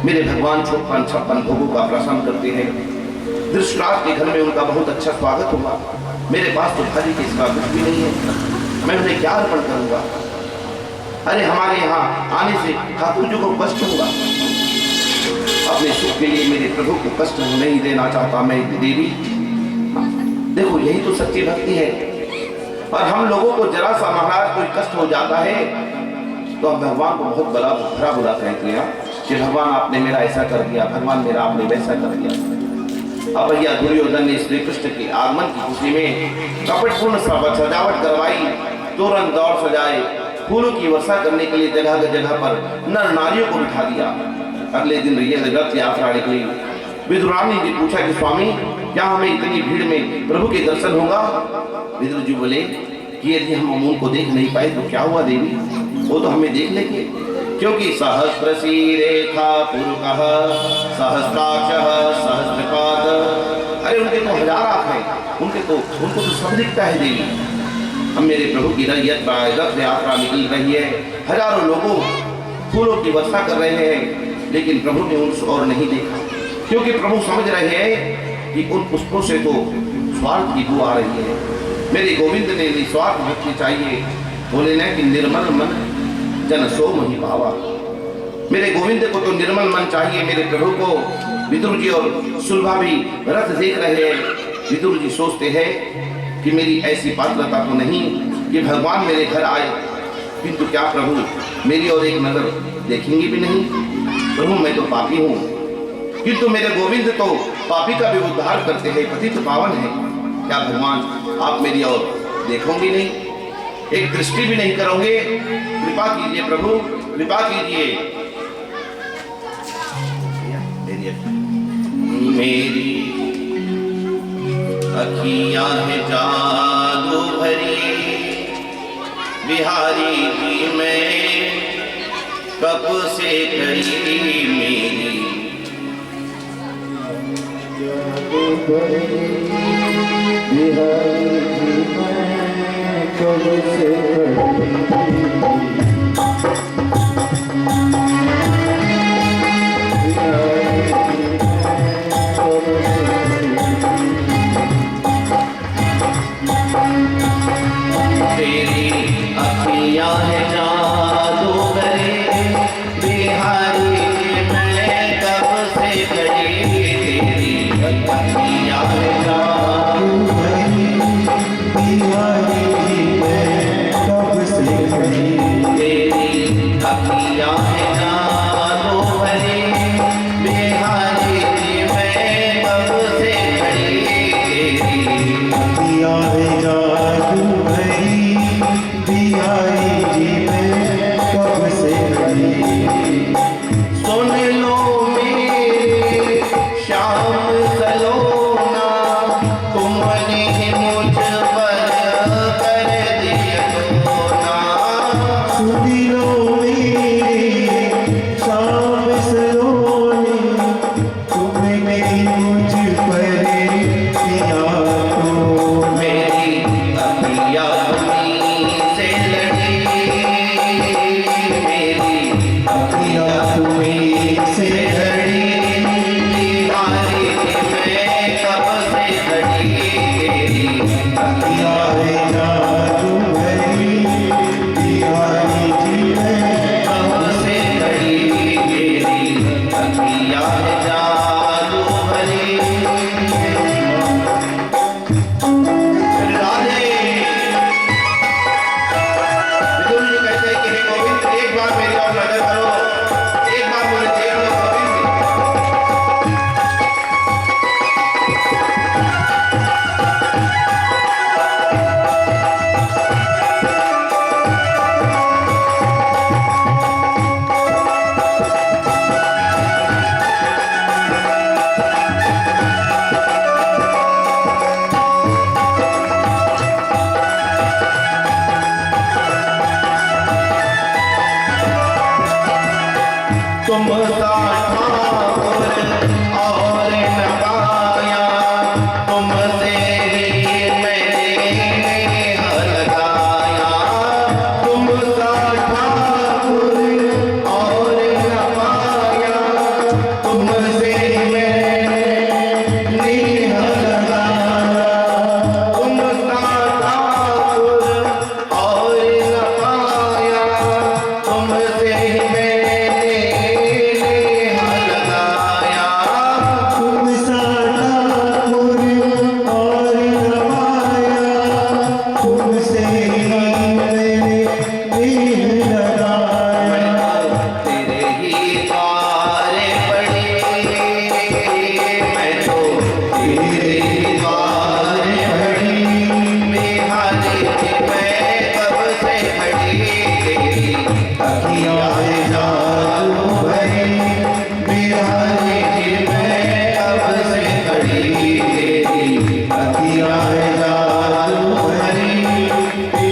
मेरे भगवान 56 भोगों का प्रसाद करते हैं, धृतराष्ट्र के घर में उनका बहुत अच्छा स्वागत होगा। मेरे पास तो भारी के सिवा कुछ भी नहीं है, मैं उन्हें क्या अर्पण करूंगा। अरे हमारे यहाँ आने से ठाकुर जी को कष्ट होगा। अपने सुख के लिए मेरे प्रभु को कष्ट नहीं देना चाहता मैं देवी। देखो यही तो सच्ची भक्ति है। और हम लोगों को जरा सा महाराज कोई कष्ट हो जाता है तो अब भगवान को बहुत बड़ा भरा बुरा कहते हैं कि भगवान आपने मेरा ऐसा कर दिया, भगवान मेरा आपने वैसा कर दिया। अब भैया दुर्योधन ने श्री कृष्ण के आगमन की खुशी में कपटपूर्ण सजावट करवाई, तोरण दौड़ सजाए, फूलों की वर्षा करने के लिए जगह जगह पर नर नारियों को बिठा दिया। अगले दिन रथ यात्रा निकली। विदुरानी ने पूछा कि स्वामी क्या हमें इतनी भीड़ में प्रभु के दर्शन होगा। विदुर जी बोले कि यदि हम उनको देख नहीं पाए तो क्या हुआ देवी, वो तो हमें देख लेंगे, क्योंकि सहस्त्र रेखा पुरुषः सहस्त्राक्षः सहस्त्रपाद। अरे उनके तो 1000 आँख हैं, उनको तो सब दिखता है देवी। हम मेरे प्रभु की रथ यात्रा निकल रही है, हजारों लोगों फूलों की वर्षा कर रहे हैं, लेकिन प्रभु ने उन और नहीं देखा, क्योंकि प्रभु समझ रहे हैं कि उन पुष्पों से तो स्वार्थ की बू आ रही है। मेरे गोविंद ने निस्वार्थ भक्ति चाहिए, बोले न कि निर्मल मन जन सो मही पावा। मेरे गोविंद को तो निर्मल मन चाहिए, मेरे प्रभु को। विदुर जी और सुलभा भी रथ देख रहे हैं। विदुर जी सोचते हैं कि मेरी ऐसी पात्रता तो नहीं कि भगवान मेरे घर आए, किंतु क्या प्रभु मेरी और एक नजर देखेंगे भी नहीं। प्रभु मैं तो पापी हूँ, किंतु मेरे गोविंद तो पापी का भी उद्धार करते हैं, पतित पावन है। क्या भगवान आप मेरी और देखोगे नहीं, एक दृष्टि भी नहीं करोगे। कृपा कीजिए प्रभु, कृपा कीजिए। मेरी अखियां है जादू भरी, बिहारी जी मैं कब से खड़ी मेरी बिहारी जी मैं कब से तेरी अखियां है जादू भरी, बिहारी जी मैं कब से खड़ी। तेरी अखियां है जादू भरी, बिहारी जी मैं कब से खड़ी। तेरी अखियां है जादू भरी, बिहारी जी मैं कब से खड़ी। तेरी अखियां है जादू भरी, बिहारी जी मैं कब से खड़ी। सुन लो मेरे श्याम सलोना, तुमने मुझ पर कर दिया रोना। सुन लो मेरे शाम सलोनी, तुमने मुझ पर किया तो। मेरी अखियां तुम्हीं से लड़ी, मेरी अखियां तुम्हीं से लड़ी, बिहारी जी मैं कब से खड़ी। तेरी अखियां है जादू भरी, बिहारी जी मैं कब से खड़ी। तेरी अखियां है जादू भरी। राधे विदुर जी कहते हैं कि हे गोविंद, एक बार मेरी ओर नजर करो, एक बार मुझे देख लो गोविंद।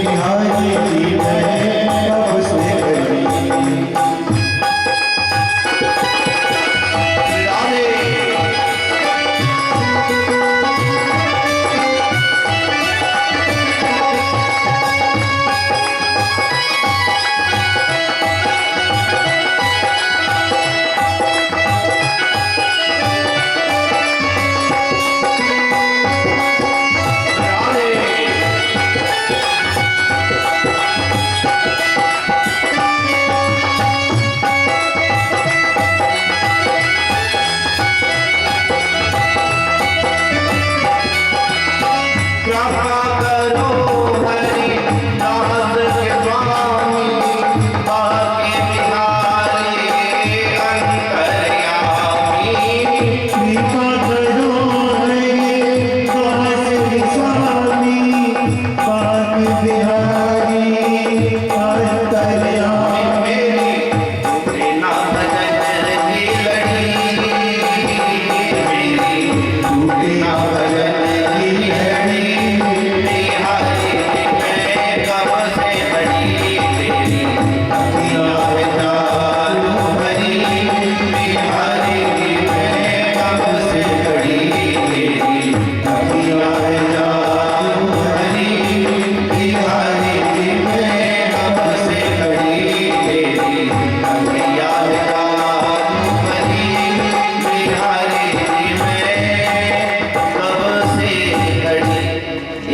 बिहारी जी मैं कब से खड़ी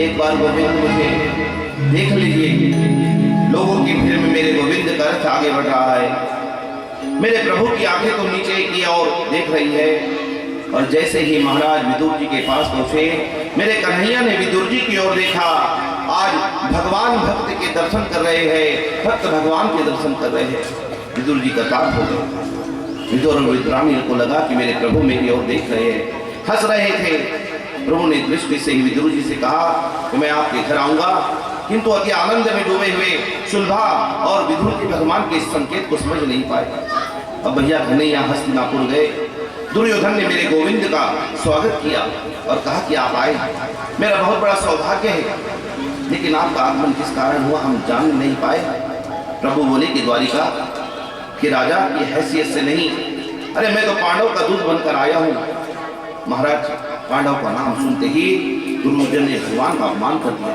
एक बार गोविंद मुझे देख लीजिए। लोगों की भीड़ में मेरे गोविंद का रथ आगे बढ़ रहा है। मेरे प्रभु की आंखें तो नीचे की ओर देख रही है। और जैसे ही महाराज विदुर जी के पास पहुंचे, मेरे कन्हैया ने विदुर जी की ओर देखा। आज भगवान भक्त के दर्शन कर रहे हैं, भक्त भगवान के दर्शन कर रहे हैं। विदुर जी का ताप हो गया। विदुर और विदुरानी को लगा कि मेरे प्रभु मेरी ओर देख रहे हैं, हंस रहे थे। प्रभु ने दृष्टि से ही विदुर जी से कहा कि मैं आपके घर आऊंगा, किंतु अति आनंद में डूबे हुए सुलभा और विदुर के भगवान के इस संकेत को समझ नहीं पाए। अब भैया कन्हैया हस्तिनापुर गए। दुर्योधन ने मेरे गोविंद का स्वागत किया और कहा कि आप आए, मेरा बहुत बड़ा सौभाग्य है, लेकिन आपका आगमन किस कारण हुआ हम जान नहीं पाए। प्रभु बोले कि द्वारिका कि राजा की हैसियत से नहीं, अरे मैं तो पांडव का दूध बनकर आया हूँ। महाराज पांडव का नाम सुनते ही दुर्योधन ने भगवान का अपमान कर दिया।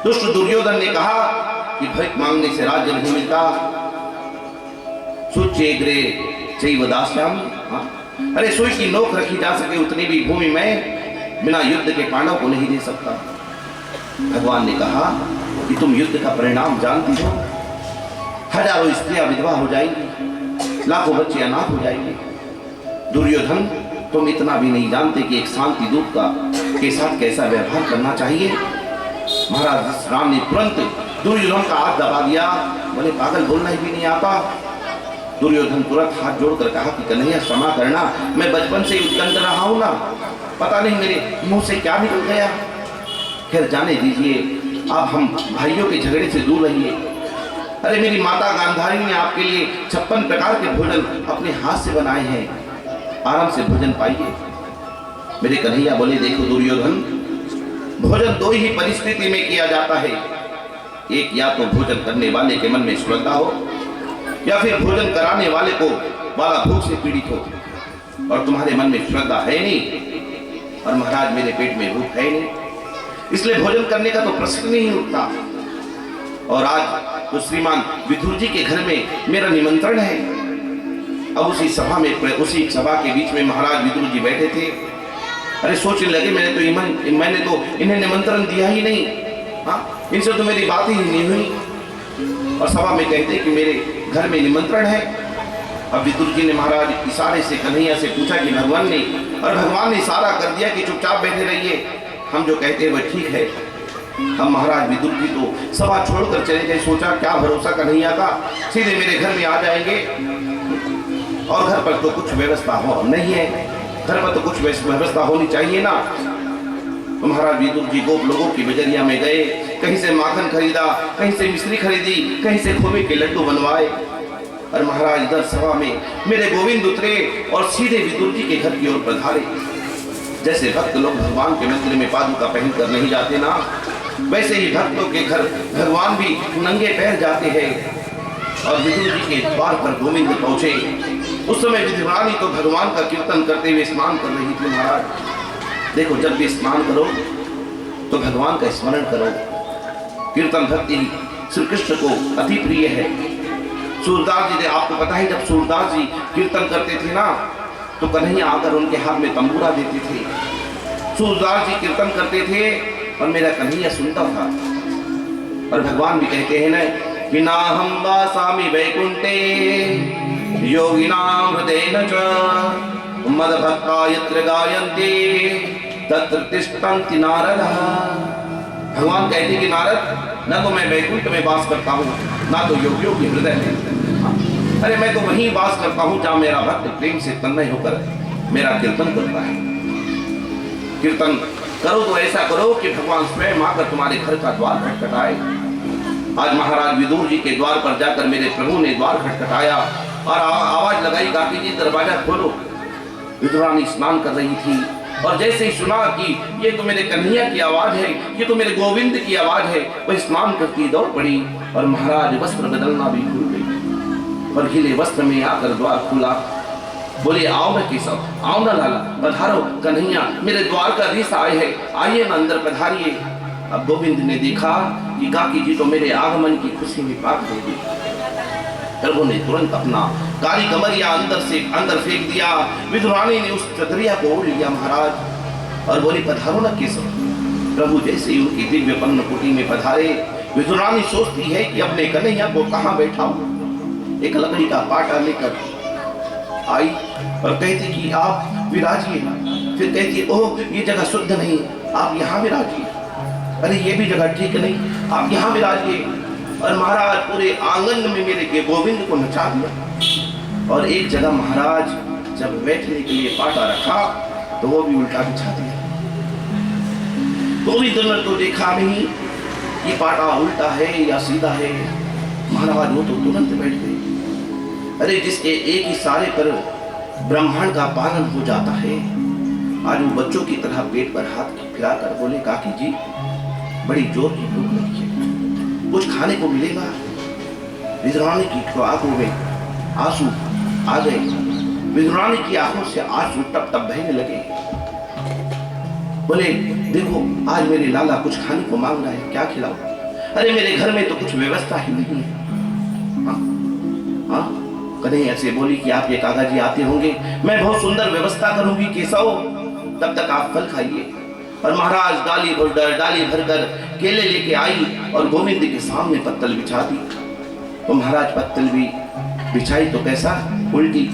दुष्ट दुर्योधन ने कहा कि भीख मांगने से राज्य नहीं मिलता। सुचेग्रे चैवदास्याम, अरे सुई की नोक रखी जा सके उतनी भी भूमि में बिना युद्ध के पांडव को नहीं दे सकता। भगवान ने कहा कि तुम युद्ध का परिणाम जानती हो, हजारों स्त्रियां विधवा हो जाएंगी, लाखों बच्चे अनाथ हो जाएंगे। दुर्योधन तुम इतना भी नहीं जानते कि एक शांति दूत का के साथ कैसा व्यवहार करना चाहिए। महाराज राम ने तुरंत दुर्योधन का हाथ दबा दिया। बोले पागल, बोलना ही भी नहीं आता। दुर्योधन तुरंत हाथ जोड़कर कहा कि कन्हैया क्षमा करना, मैं बचपन से उत्कंठ रहा हूं ना, पता नहीं मेरे मुंह से क्या निकल गया। खैर जाने दीजिए, अब हम भाइयों के झगड़े से दूर रहिए। अरे मेरी माता गांधारी ने आपके लिए 56 प्रकार के भोजन अपने हाथ से बनाए हैं, आराम से भोजन पाइए। मेरे कन्हैया बोले देखो दुर्योधन, भोजन दो ही परिस्थिति में किया जाता है। एक, या तो भोजन करने वाले के मन में श्रद्धा हो, या फिर भोजन कराने वाले को वाला भूख से पीड़ित हो। और तुम्हारे मन में श्रद्धा है नहीं, और महाराज मेरे पेट में भूख है नहीं, इसलिए भोजन करने का तो प्रश्न नहीं उठता। और आज तो श्रीमान विदुर जी के घर में मेरा निमंत्रण है। अब उसी सभा के बीच में महाराज विदुर जी बैठे थे। अरे सोचने लगे मैंने तो इन्हें निमंत्रण दिया ही नहीं, हाँ इनसे तो मेरी बात ही नहीं हुई। और सभा में कहते कि मेरे घर में निमंत्रण है। अब विदुर जी ने महाराज इशारे से कन्हैया से पूछा कि भगवान ने इशारा कर दिया कि चुपचाप बैठे रहिए, हम जो कहते हैं वह ठीक है। हम महाराज विदुर जी तो सभा छोड़कर चले गए। सोचा क्या भरोसा कन्हैया का, सीधे मेरे घर में आ जाएंगे। और घर पर तो कुछ व्यवस्था हो नहीं है, घर पर तो कुछ व्यवस्था होनी चाहिए ना। तो महाराज विदुर जी गोप लोगों की बजरिया में गए, कहीं से माखन खरीदा, कहीं से मिश्री खरीदी, कहीं से खोए के लड्डू बनवाए। और महाराज इधर सभा में मेरे गोविंद उतरे और सीधे विदुर जी के घर की ओर पधारे। जैसे भक्त लोग भगवान के मंदिर में पादुका पहन कर नहीं जाते ना, वैसे ही भक्तों के घर भगवान भी नंगे पैर जाते हैं। और विदुर जी के द्वार पर गोविंद पहुंचे। उस समय विदुरानी तो भगवान का कीर्तन करते हुए स्नान कर रही थी। महाराज देखो, जब भी स्नान करो तो भगवान का स्मरण करो। कीर्तन भक्ति श्री कृष्ण को अति प्रिय है। सूरदास जी ने, आपको पता है, जब सूरदास जी कीर्तन करते थे ना, तो कन्हैया आकर उनके हाथ में तंबूरा देते थे। सूरदास जी कीर्तन करते थे और मेरा कन्हैया सुनता था। और भगवान भी कहते हैं ना कि ना हम वासामि वैकुंठे योगिनां हृदयेन च मद्भक्ता यत्र गायन्ते तत्र तिष्ठन्ति नारदः। भगवान कहते कि नारद, ना तो मैं वैकुंठ में वास करता हूँ, ना तो योगियों के हृदय में। अरे मैं तो वहीं वास करता हूँ जहाँ मेरा भक्त प्रेम से तन्मय होकर मेरा कीर्तन करता है। कीर्तन करो तो ऐसा करो कि भगवान स्वयं आकर तुम्हारे घर का द्वार खटखटाए। आज महाराज विदुर जी के द्वार पर जाकर मेरे प्रभु ने द्वार खटखटाया और आवाज लगाई, काकी जी दरवाजा खोलो। विदुरानी स्नान कर रही थी और जैसे ही सुना कि ये तो मेरे कन्हैया की आवाज है, ये तो मेरे गोविंद की आवाज है, वह स्नान करती दौड़ पड़ी और महाराज वस्त्र बदलना भी भूल गई और गीले वस्त्र में आकर द्वार खुला। बोले, आओ ना केशव, आओ ना लाला, पधारो कन्हैया, मेरे द्वार का देश आए है, आइए ना अंदर पधारिए। अब गोविंद ने देखा कि काकी जी तो मेरे आगमन की खुशी में पाक हो गई। प्रभु ने तुरंत अपना काली कमरिया अंदर फेंक दिया। विदुरानी ने उस चदरिया को ओढ़ लिया महाराज और बोली, पधारो ना केशव। प्रभु जैसे ही उनकी दिव्य पर्ण कुटी में पधारे, विदुरानी सोचती है कि अपने कन्हैया को कहाँ बैठाऊं। एक लकड़ी का पाटा लेकर आई और कहती कि आप विराजिए। फिर कहती, ओह ये जगह शुद्ध नहीं, आप यहाँ विराजिए। अरे ये भी जगह ठीक नहीं, आप यहाँ विराजिए। और महाराज पूरे आंगन में मेरे के गोविंद को नचा दिया। और एक जगह महाराज जब बैठने के लिए पाटा रखा तो वो भी उल्टा बिछा दिया। तो भी दोनों तो देखा नहीं ये पाटा उल्टा है या सीधा है। महाराज वो तो तुरंत बैठ गए। अरे जिसके एक इशारे पर ब्रह्मांड का पालन हो जाता है, आज वो बच्चों की तरह पेट पर हाथ फिराकर बोले, काकी जी बड़ी जोर की भूख लगी है, कुछ खाने को मिलेगा। विदुरानी की आंखों में आंसू आ गए। विदुरानी की आंखों से आंसू टप टप बहने लगे। बोले, देखो आज मेरे लाला कुछ खाने को मांग रहा है, क्या खिलाऊं? अरे मेरे घर में तो कुछ व्यवस्था ही नहीं है। हाँ, कन्हैया से बोली कि आपके काका जी आते होंगे, मैं बहुत सुंदर व्यवस्था करूंगी केशव, तब तक आप फल खाइए। और महाराज डाली भरकर केले लेके आई और गोविंद के सामने पत्तल बिछा दी। तो महाराज पत्तल भी बिछाई तो कैसा, उल्टी,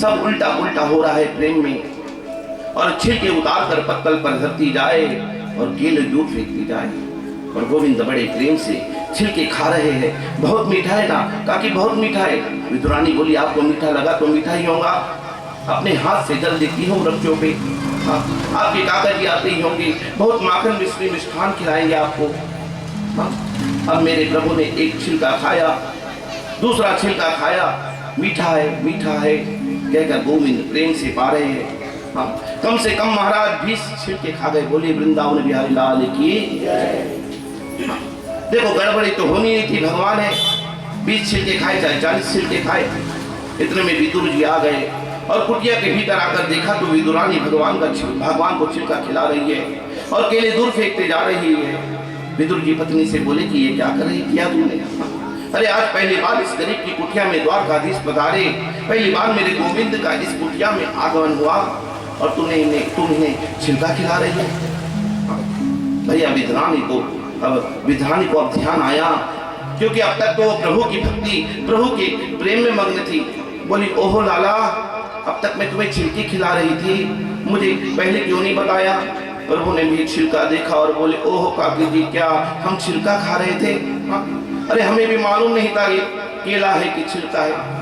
सब उल्टा उल्टा हो रहा है प्रेम में। और छिलके उतार कर पत्तल पर धरती जाए और केले दूर फेंकती जाए। और गोविंद बड़े प्रेम से छिलके खा रहे हैं। बहुत मीठा है ना काकी, बहुत मीठा है। विदुरानी बोली, आपको मीठा लगा तो मीठा ही होगा, अपने हाथ से जल देती हूँ रक्षों पे। हाँ, आपके काका जी आते ही होंगे, बहुत माखन मिश्री मिष्ठान खिलाएंगे आपको। हाँ, अब मेरे प्रभु ने एक छिलका खाया, दूसरा छिलका खाया, मीठा है कहकर गोविंद प्रेम से पा रहे हैं। हाँ, कम से कम महाराज 20 छिलके खा गए। बोले, वृंदावन बिहारी लाल की जय। हाँ, देखो गड़बड़ी तो होनी नहीं थी, भगवान है। 20 छिलके खाए चाहे 40 छिलके खाए, इतने में विदुर जी आ गए और कुटिया के भीतर आकर देखा तो विदुरानी भगवान को छिलका खिला रही है और केले दूर फेंकते जा रही है। विदुर जी पत्नी से बोले कि ये क्या कर रही, किया तुमने? अरे आज पहली बार इस गरीब की कुटिया में द्वारकाधीश पधारे, पहली बार मेरे गोविंद का इस कुटिया में आगमन हुआ और तुम इन्हें छिलका खिला रही है। भैया विदुरानी को अब ध्यान आया, क्योंकि अब तक तो प्रभु की भक्ति, प्रभु के प्रेम में मग्न थी। बोली, ओहो लाला, अब तक मैं तुम्हें छिलकी खिला रही थी, मुझे पहले क्यों नहीं बताया? प्रभु ने भी छिलका देखा और बोले, ओहो काकी जी, क्या हम छिलका खा रहे थे? हाँ? अरे हमें भी मालूम नहीं था ये केला है कि छिलका है।